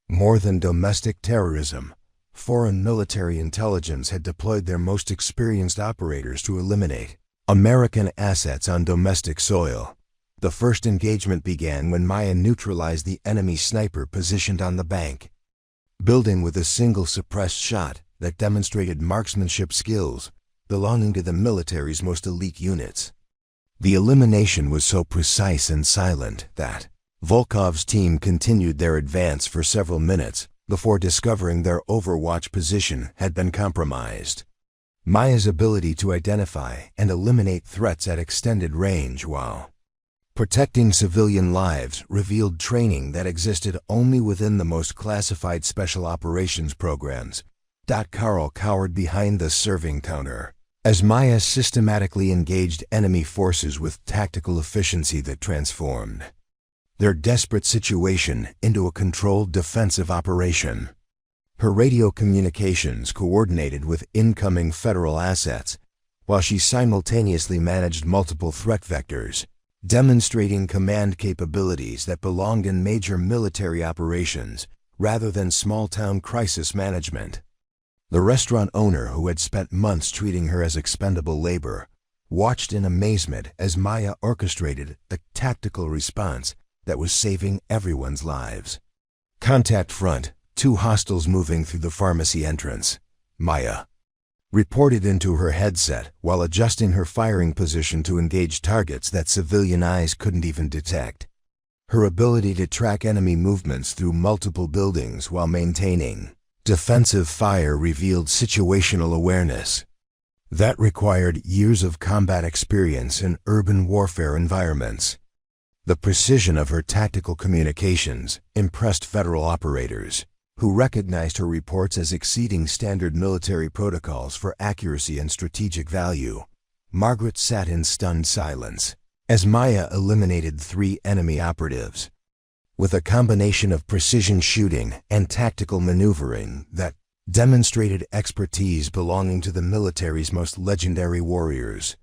Speaker 1: more than domestic terrorism. Foreign military intelligence had deployed their most experienced operators to eliminate American assets on domestic soil. The first engagement began when Maya neutralized the enemy sniper positioned on the bank. building with a single suppressed shot that demonstrated marksmanship skills belonging to the military's most elite units. The elimination was so precise and silent that Volkov's team continued their advance for several minutes before discovering their overwatch position had been compromised. Maya's ability to identify and eliminate threats at extended range while protecting civilian lives revealed training that existed only within the most classified special operations programs. Carl cowered behind the serving counter as Maya systematically engaged enemy forces with tactical efficiency that transformed their desperate situation into a controlled defensive operation. Her radio communications coordinated with incoming federal assets, while she simultaneously managed multiple threat vectors, demonstrating command capabilities that belonged in major military operations rather than small-town crisis management. The restaurant owner, who had spent months treating her as expendable labor, watched in amazement as Maya orchestrated a tactical response that was saving everyone's lives. Contact front, 2 hostiles moving through the pharmacy entrance. Maya reported into her headset while adjusting her firing position to engage targets that civilian eyes couldn't even detect. Her ability to track enemy movements through multiple buildings while maintaining defensive fire revealed situational awareness that required years of combat experience in urban warfare environments. The precision of her tactical communications impressed federal operators, who recognized her reports as exceeding standard military protocols for accuracy and strategic value. Margaret sat in stunned silence as Maya eliminated 3 enemy operatives. With a combination of precision shooting and tactical maneuvering that demonstrated expertise belonging to the military's most legendary warriors.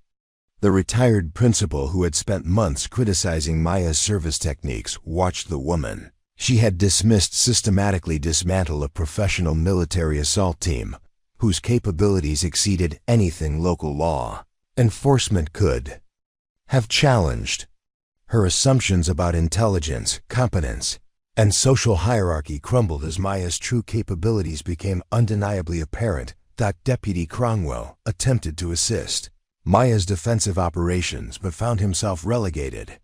Speaker 1: The retired principal, who had spent months criticizing Maya's service techniques, watched the woman she had dismissed systematically dismantle a professional military assault team whose capabilities exceeded anything local law enforcement could have challenged. Her assumptions about intelligence, competence, and social hierarchy crumbled as Maya's true capabilities became undeniably apparent. Deputy Cromwell attempted to assist Maya's defensive operations but found himself relegated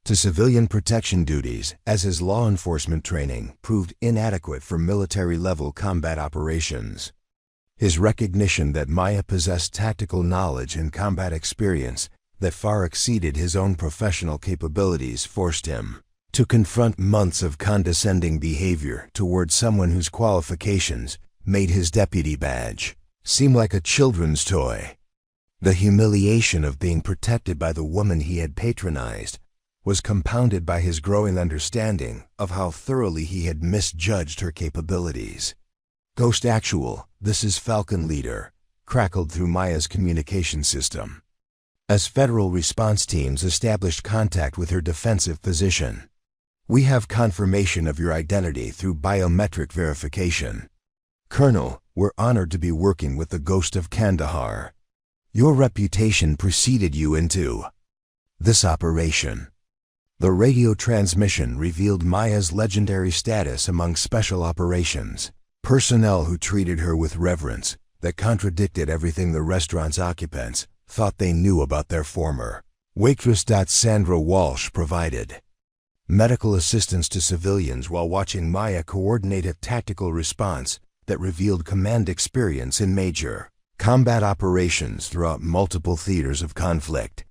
Speaker 1: to civilian protection duties as his law enforcement training proved inadequate for military-level combat operations. His recognition that Maya possessed tactical knowledge and combat experience that far exceeded his own professional capabilities forced him to confront months of condescending behavior toward someone whose qualifications made his deputy badge seem like a children's toy. The humiliation of being protected by the woman he had patronized was compounded by his growing understanding of how thoroughly he had misjudged her capabilities. Ghost Actual, this is Falcon Leader, crackled through Maya's communication system as federal response teams established contact with her defensive position. We have confirmation of your identity through biometric verification. Colonel, we're honored to be working with the Ghost of Kandahar. Your reputation preceded you into this operation. The radio transmission revealed Maya's legendary status among special operations personnel who treated her with reverence that contradicted everything the restaurant's occupants thought they knew about their former waitress. Sandra Walsh provided medical assistance to civilians while watching Maya coordinate a tactical response that revealed command experience in major combat operations throughout multiple theaters of conflict.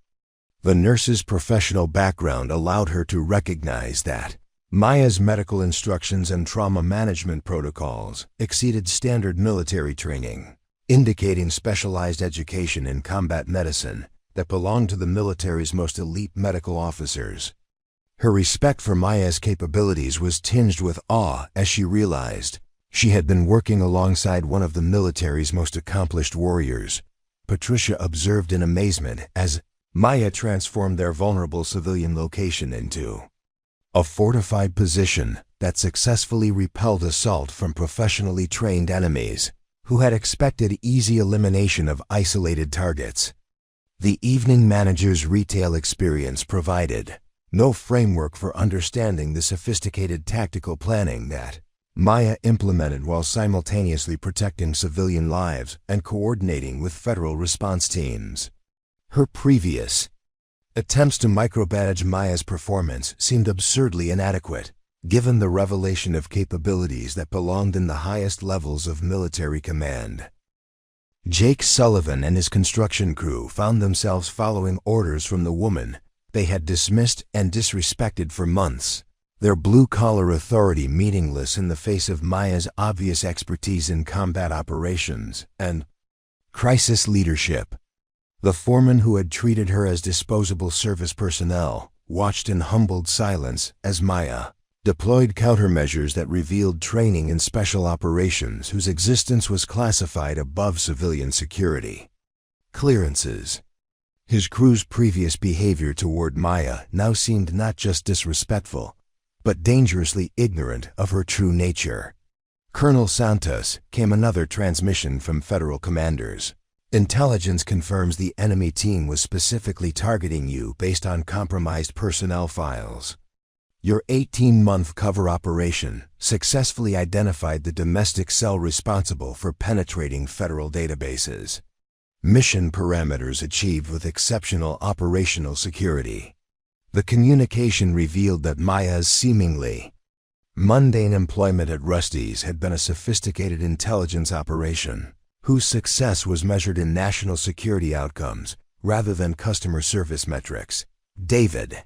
Speaker 1: The nurse's professional background allowed her to recognize that Maya's medical instructions and trauma management protocols exceeded standard military training, indicating specialized education in combat medicine that belonged to the military's most elite medical officers. Her respect for Maya's capabilities was tinged with awe as she realized she had been working alongside one of the military's most accomplished warriors. Patricia observed in amazement as Maya transformed their vulnerable civilian location into a fortified position that successfully repelled assault from professionally trained enemies who had expected easy elimination of isolated targets. The evening manager's retail experience provided no framework for understanding the sophisticated tactical planning that Maya implemented while simultaneously protecting civilian lives and coordinating with federal response teams. Her previous attempts to micromanage Maya's performance seemed absurdly inadequate, given the revelation of capabilities that belonged in the highest levels of military command. Jake Sullivan and his construction crew found themselves following orders from the woman they had dismissed and disrespected for months, their blue-collar authority meaningless in the face of Maya's obvious expertise in combat operations and crisis leadership. The foreman who had treated her as disposable service personnel watched in humbled silence as Maya deployed countermeasures that revealed training in special operations whose existence was classified above civilian security clearances. His crew's previous behavior toward Maya now seemed not just disrespectful, but dangerously ignorant of her true nature. Colonel Santos came another transmission from federal commanders. Intelligence confirms the enemy team was specifically targeting you based on compromised personnel files. Your 18-month cover operation successfully identified the domestic cell responsible for penetrating federal databases. Mission parameters achieved with exceptional operational security. The communication revealed that Maya's seemingly mundane employment at Rusty's had been a sophisticated intelligence operation, whose success was measured in national security outcomes rather than customer service metrics. David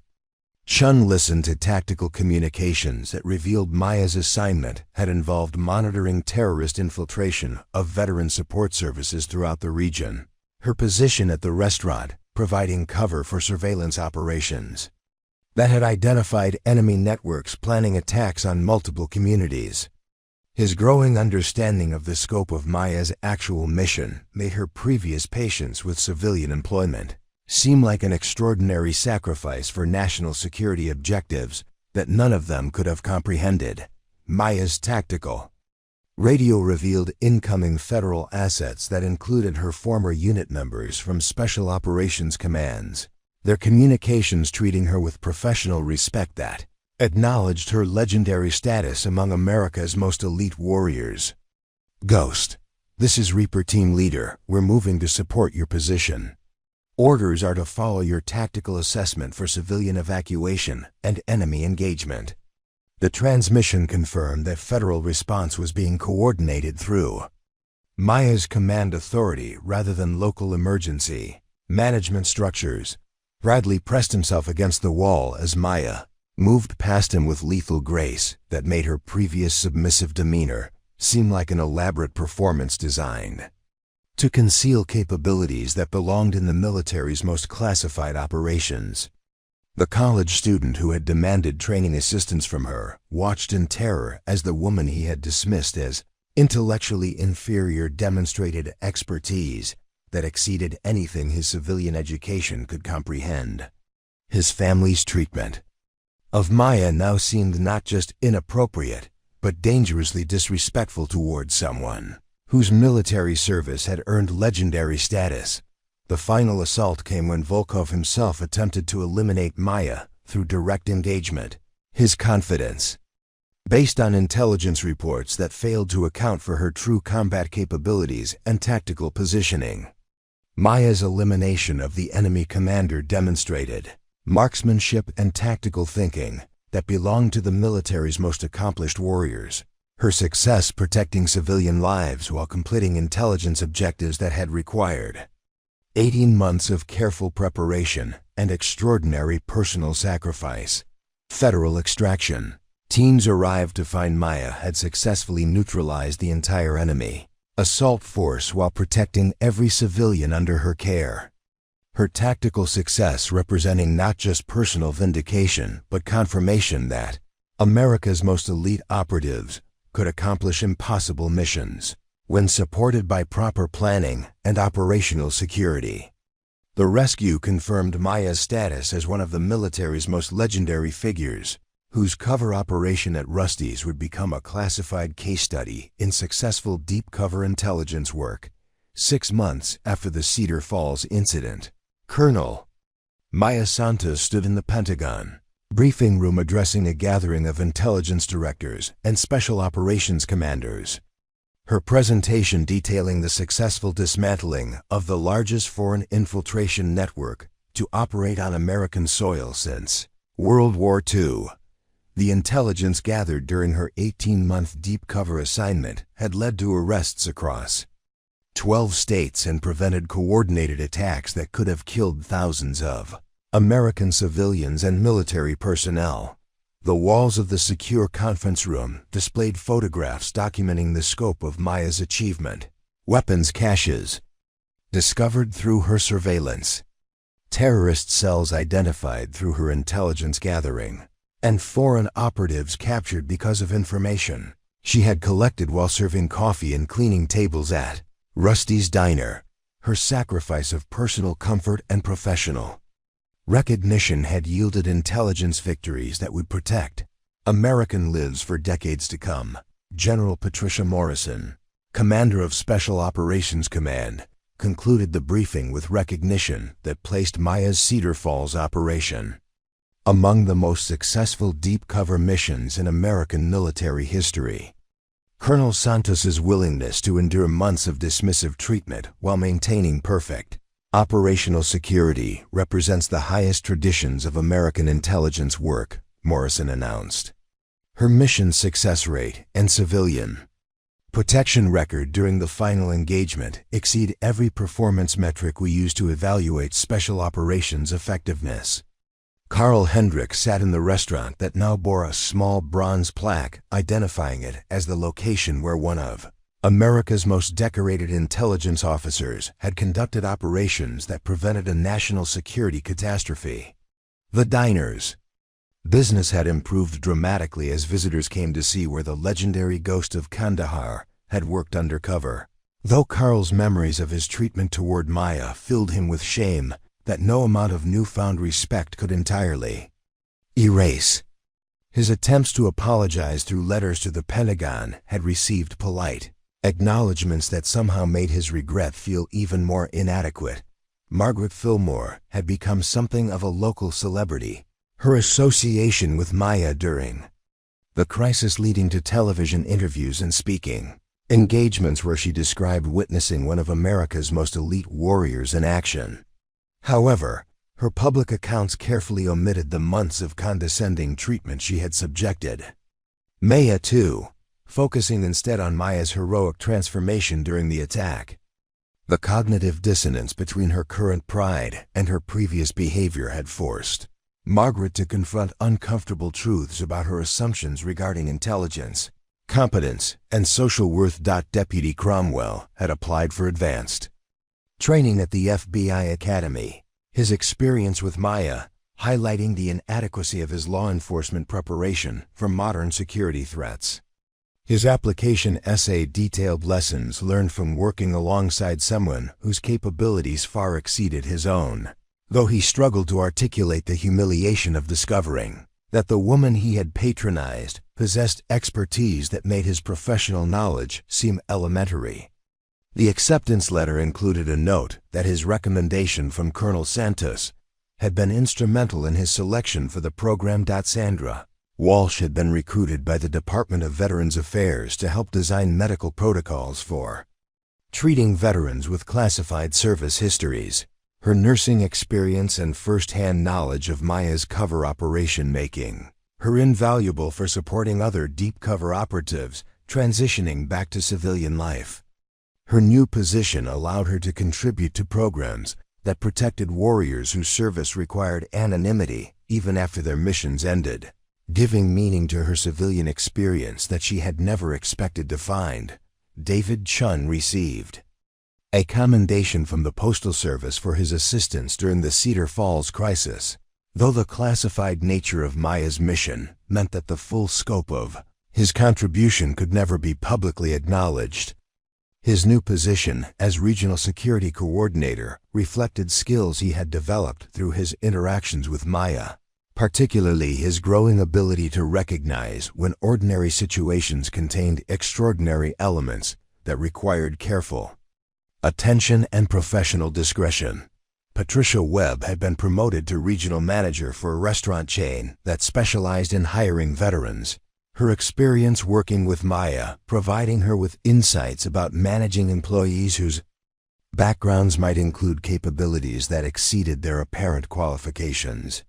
Speaker 1: Chun listened to tactical communications that revealed Maya's assignment had involved monitoring terrorist infiltration of veteran support services throughout the region. Her position at the restaurant, providing cover for surveillance operations that had identified enemy networks planning attacks on multiple communities. His growing understanding of the scope of Maya's actual mission made her previous patience with civilian employment seem like an extraordinary sacrifice for national security objectives that none of them could have comprehended. Maya's tactical radio revealed incoming federal assets that included her former unit members from Special Operations Commands, their communications treating her with professional respect that acknowledged her legendary status among America's most elite warriors. Ghost, this is Reaper Team Leader. We're moving to support your position. Orders are to follow your tactical assessment for civilian evacuation and enemy engagement. The transmission confirmed that federal response was being coordinated through Maya's command authority rather than local emergency management structures. Bradley pressed himself against the wall as Maya moved past him with lethal grace that made her previous submissive demeanor seem like an elaborate performance designed to conceal capabilities that belonged in the military's most classified operations. The college student who had demanded training assistance from her watched in terror as the woman he had dismissed as intellectually inferior demonstrated expertise that exceeded anything his civilian education could comprehend. His family's treatment of Maya now seemed not just inappropriate, but dangerously disrespectful towards someone whose military service had earned legendary status. The final assault came when Volkov himself attempted to eliminate Maya through direct engagement. His confidence, based on intelligence reports that failed to account for her true combat capabilities and tactical positioning. Maya's elimination of the enemy commander demonstrated marksmanship and tactical thinking that belonged to the military's most accomplished warriors. Her success protecting civilian lives while completing intelligence objectives that had required 18 months of careful preparation and extraordinary personal sacrifice. Federal extraction. Teams arrived to find Maya had successfully neutralized the entire enemy assault force while protecting every civilian under her care. Her tactical success representing not just personal vindication but confirmation that America's most elite operatives could accomplish impossible missions when supported by proper planning and operational security. The rescue confirmed Maya's status as one of the military's most legendary figures, whose cover operation at Rusty's would become a classified case study in successful deep cover intelligence work. 6 months after the Cedar Falls incident, Colonel Maya Santos stood in the Pentagon, Briefing room addressing a gathering of intelligence directors and special operations commanders. Her presentation detailing the successful dismantling of the largest foreign infiltration network to operate on American soil since World War II. The intelligence gathered during her 18-month deep cover assignment had led to arrests across 12 states and prevented coordinated attacks that could have killed thousands of American civilians and military personnel. The walls of the secure conference room displayed photographs documenting the scope of Maya's achievement. Weapons caches discovered through her surveillance, terrorist cells identified through her intelligence gathering, and foreign operatives captured because of information she had collected while serving coffee and cleaning tables at Rusty's Diner. Her sacrifice of personal comfort and professional recognition had yielded intelligence victories that would protect American lives for decades to come. General Patricia Morrison, commander of Special Operations Command, concluded the briefing with recognition that placed Maya's Cedar Falls operation among the most successful deep cover missions in American military history. Colonel Santos's willingness to endure months of dismissive treatment while maintaining perfect operational security represents the highest traditions of American intelligence work, Morrison announced. Her mission success rate and civilian protection record during the final engagement exceed every performance metric we use to evaluate special operations effectiveness. Carl Hendrick sat in the restaurant that now bore a small bronze plaque identifying it as the location where one of America's most decorated intelligence officers had conducted operations that prevented a national security catastrophe. The diners. Business had improved dramatically as visitors came to see where the legendary ghost of Kandahar had worked undercover. Though Carl's memories of his treatment toward Maya filled him with shame that no amount of newfound respect could entirely erase. His attempts to apologize through letters to the Pentagon had received polite acknowledgments that somehow made his regret feel even more inadequate. Margaret Fillmore had become something of a local celebrity. Her association with Maya during the crisis leading to television interviews and speaking engagements where she described witnessing one of America's most elite warriors in action. However, her public accounts carefully omitted the months of condescending treatment she had subjected Maya to, focusing instead on Maya's heroic transformation during the attack. The cognitive dissonance between her current pride and her previous behavior had forced Margaret to confront uncomfortable truths about her assumptions regarding intelligence, competence, and social worth. Deputy Cromwell had applied for advanced training at the FBI Academy, his experience with Maya highlighting the inadequacy of his law enforcement preparation for modern security threats. His application essay detailed lessons learned from working alongside someone whose capabilities far exceeded his own, though he struggled to articulate the humiliation of discovering that the woman he had patronized possessed expertise that made his professional knowledge seem elementary. The acceptance letter included a note that his recommendation from Colonel Santos had been instrumental in his selection for the program. Sandra Walsh had been recruited by the Department of Veterans Affairs to help design medical protocols for treating veterans with classified service histories. Her nursing experience and first-hand knowledge of Maya's cover operation making her invaluable for supporting other deep cover operatives transitioning back to civilian life. Her new position allowed her to contribute to programs that protected warriors whose service required anonymity even after their missions ended, giving meaning to her civilian experience that she had never expected to find. David Chun received a commendation from the Postal Service for his assistance during the Cedar Falls crisis, though the classified nature of Maya's mission meant that the full scope of his contribution could never be publicly acknowledged. His new position as Regional Security Coordinator reflected skills he had developed through his interactions with Maya, particularly his growing ability to recognize when ordinary situations contained extraordinary elements that required careful attention and professional discretion. Patricia Webb had been promoted to regional manager for a restaurant chain that specialized in hiring veterans. Her experience working with Maya, providing her with insights about managing employees whose backgrounds might include capabilities that exceeded their apparent qualifications.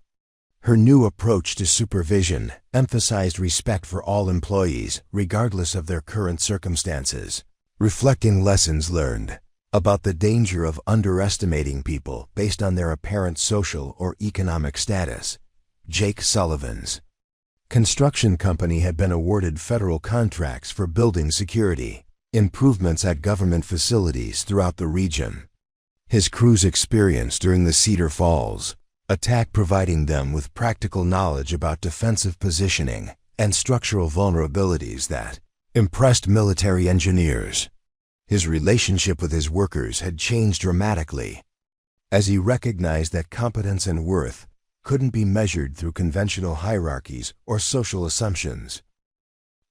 Speaker 1: Her new approach to supervision emphasized respect for all employees, regardless of their current circumstances, reflecting lessons learned about the danger of underestimating people based on their apparent social or economic status. Jake Sullivan's construction company had been awarded federal contracts for building security improvements at government facilities throughout the region. His crew's experience during the Cedar Falls attack providing them with practical knowledge about defensive positioning and structural vulnerabilities that impressed military engineers. His relationship with his workers had changed dramatically, as he recognized that competence and worth couldn't be measured through conventional hierarchies or social assumptions.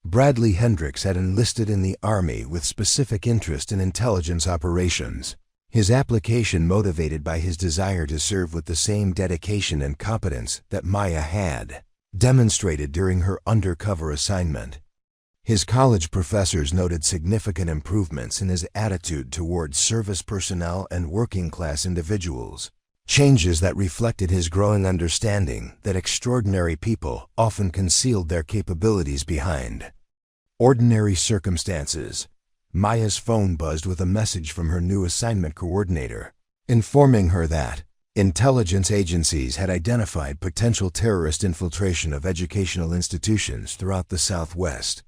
Speaker 1: Bradley Hendricks had enlisted in the Army with specific interest in intelligence operations, his application motivated by his desire to serve with the same dedication and competence that Maya had demonstrated during her undercover assignment. His college professors noted significant improvements in his attitude towards service personnel and working-class individuals, changes that reflected his growing understanding that extraordinary people often concealed their capabilities behind ordinary circumstances. Maya's phone buzzed with a message from her new assignment coordinator, informing her that intelligence agencies had identified potential terrorist infiltration of educational institutions throughout the Southwest.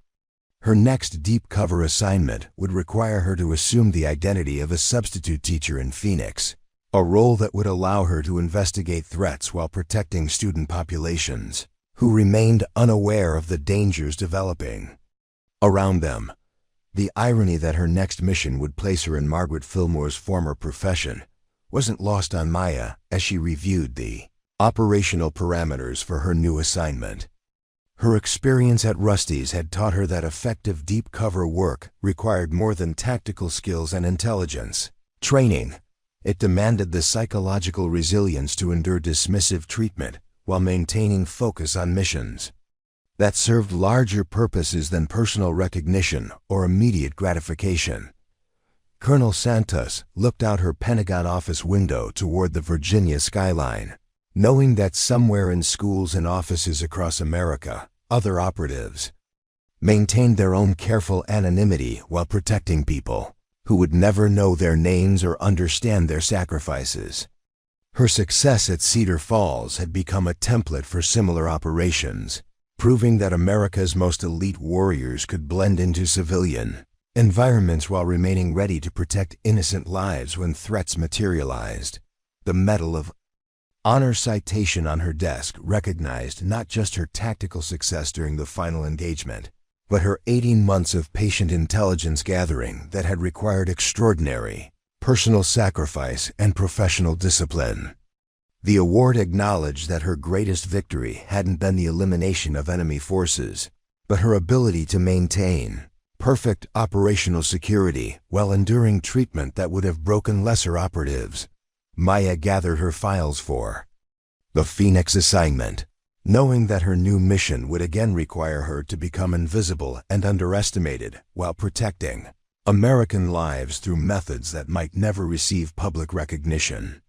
Speaker 1: Her next deep cover assignment would require her to assume the identity of a substitute teacher in Phoenix, a role that would allow her to investigate threats while protecting student populations who remained unaware of the dangers developing around them. The irony that her next mission would place her in Margaret Fillmore's former profession wasn't lost on Maya as she reviewed the operational parameters for her new assignment. Her experience at Rusty's had taught her that effective deep cover work required more than tactical skills and intelligence training. It demanded the psychological resilience to endure dismissive treatment while maintaining focus on missions that served larger purposes than personal recognition or immediate gratification. Colonel Santos looked out her Pentagon office window toward the Virginia skyline, knowing that somewhere in schools and offices across America, other operatives maintained their own careful anonymity while protecting people who would never know their names or understand their sacrifices. Her success at Cedar Falls had become a template for similar operations, proving that America's most elite warriors could blend into civilian environments while remaining ready to protect innocent lives when threats materialized. The Medal of Honor citation on her desk recognized not just her tactical success during the final engagement, but her 18 months of patient intelligence gathering that had required extraordinary personal sacrifice and professional discipline. The award acknowledged that her greatest victory hadn't been the elimination of enemy forces, but her ability to maintain perfect operational security while enduring treatment that would have broken lesser operatives. Maya gathered her files for the Phoenix assignment, knowing that her new mission would again require her to become invisible and underestimated while protecting American lives through methods that might never receive public recognition.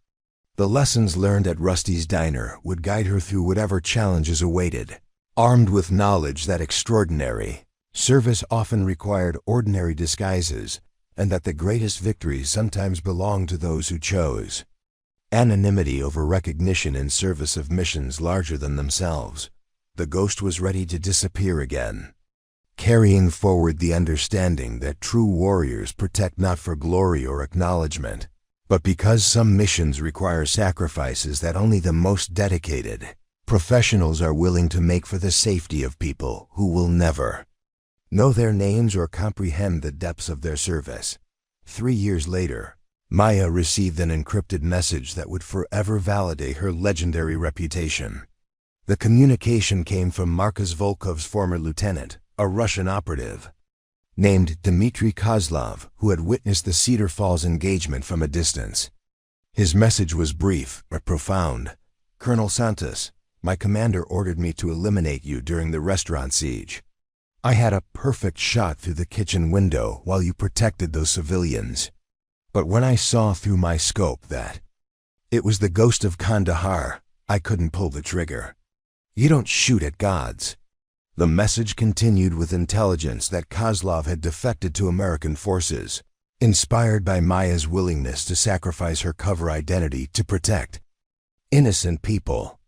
Speaker 1: The lessons learned at Rusty's Diner would guide her through whatever challenges awaited, armed with knowledge that extraordinary service often required ordinary disguises, and that the greatest victories sometimes belonged to those who chose anonymity over recognition in service of missions larger than themselves. The ghost was ready to disappear again, carrying forward the understanding that true warriors protect not for glory or acknowledgement, but because some missions require sacrifices that only the most dedicated professionals are willing to make for the safety of people who will never know their names or comprehend the depths of their service. 3 years later, Maya received an encrypted message that would forever validate her legendary reputation. The communication came from Marcus Volkov's former lieutenant, a Russian operative named Dmitry Kozlov, who had witnessed the Cedar Falls engagement from a distance. His message was brief but profound. "Colonel Santos, my commander ordered me to eliminate you during the restaurant siege. I had a perfect shot through the kitchen window while you protected those civilians. But when I saw through my scope that it was the ghost of Kandahar, I couldn't pull the trigger. You don't shoot at gods." The message continued with intelligence that Kozlov had defected to American forces, inspired by Maya's willingness to sacrifice her cover identity to protect innocent people.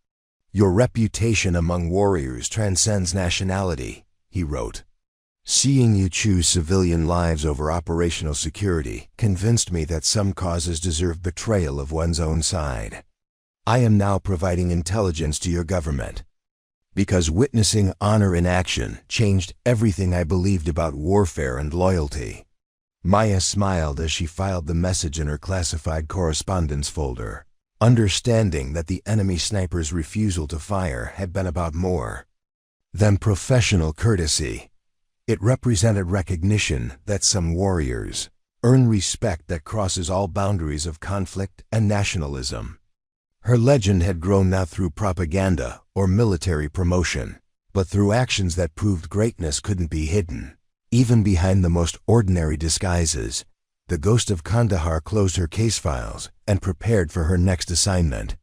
Speaker 1: "Your reputation among warriors transcends nationality," he wrote. "Seeing you choose civilian lives over operational security convinced me that some causes deserve betrayal of one's own side. I am now providing intelligence to your government, because witnessing honor in action changed everything I believed about warfare and loyalty." Maya smiled as she filed the message in her classified correspondence folder, understanding that the enemy sniper's refusal to fire had been about more than professional courtesy. It represented recognition that some warriors earn respect that crosses all boundaries of conflict and nationalism. Her legend had grown not through propaganda or military promotion, but through actions that proved greatness couldn't be hidden. Even behind the most ordinary disguises, the ghost of Kandahar closed her case files and prepared for her next assignment,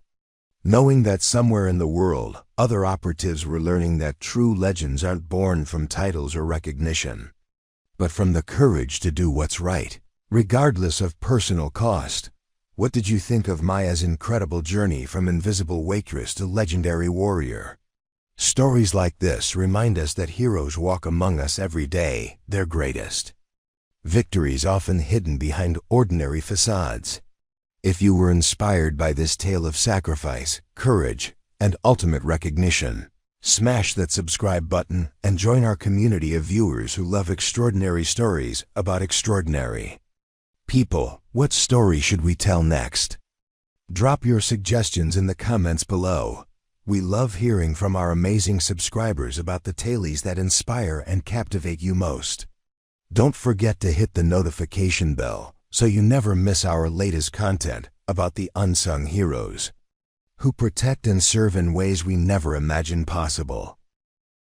Speaker 1: knowing that somewhere in the world, other operatives were learning that true legends aren't born from titles or recognition, but from the courage to do what's right, regardless of personal cost. What did you think of Maya's incredible journey from invisible waitress to legendary warrior? Stories like this remind us that heroes walk among us every day, their greatest victories often hidden behind ordinary facades. If you were inspired by this tale of sacrifice, courage, and ultimate recognition, smash that subscribe button and join our community of viewers who love extraordinary stories about extraordinary people. What story should we tell next? Drop your suggestions in the comments below. We love hearing from our amazing subscribers about the tales that inspire and captivate you most. Don't forget to hit the notification bell so you never miss our latest content about the unsung heroes who protect and serve in ways we never imagined possible.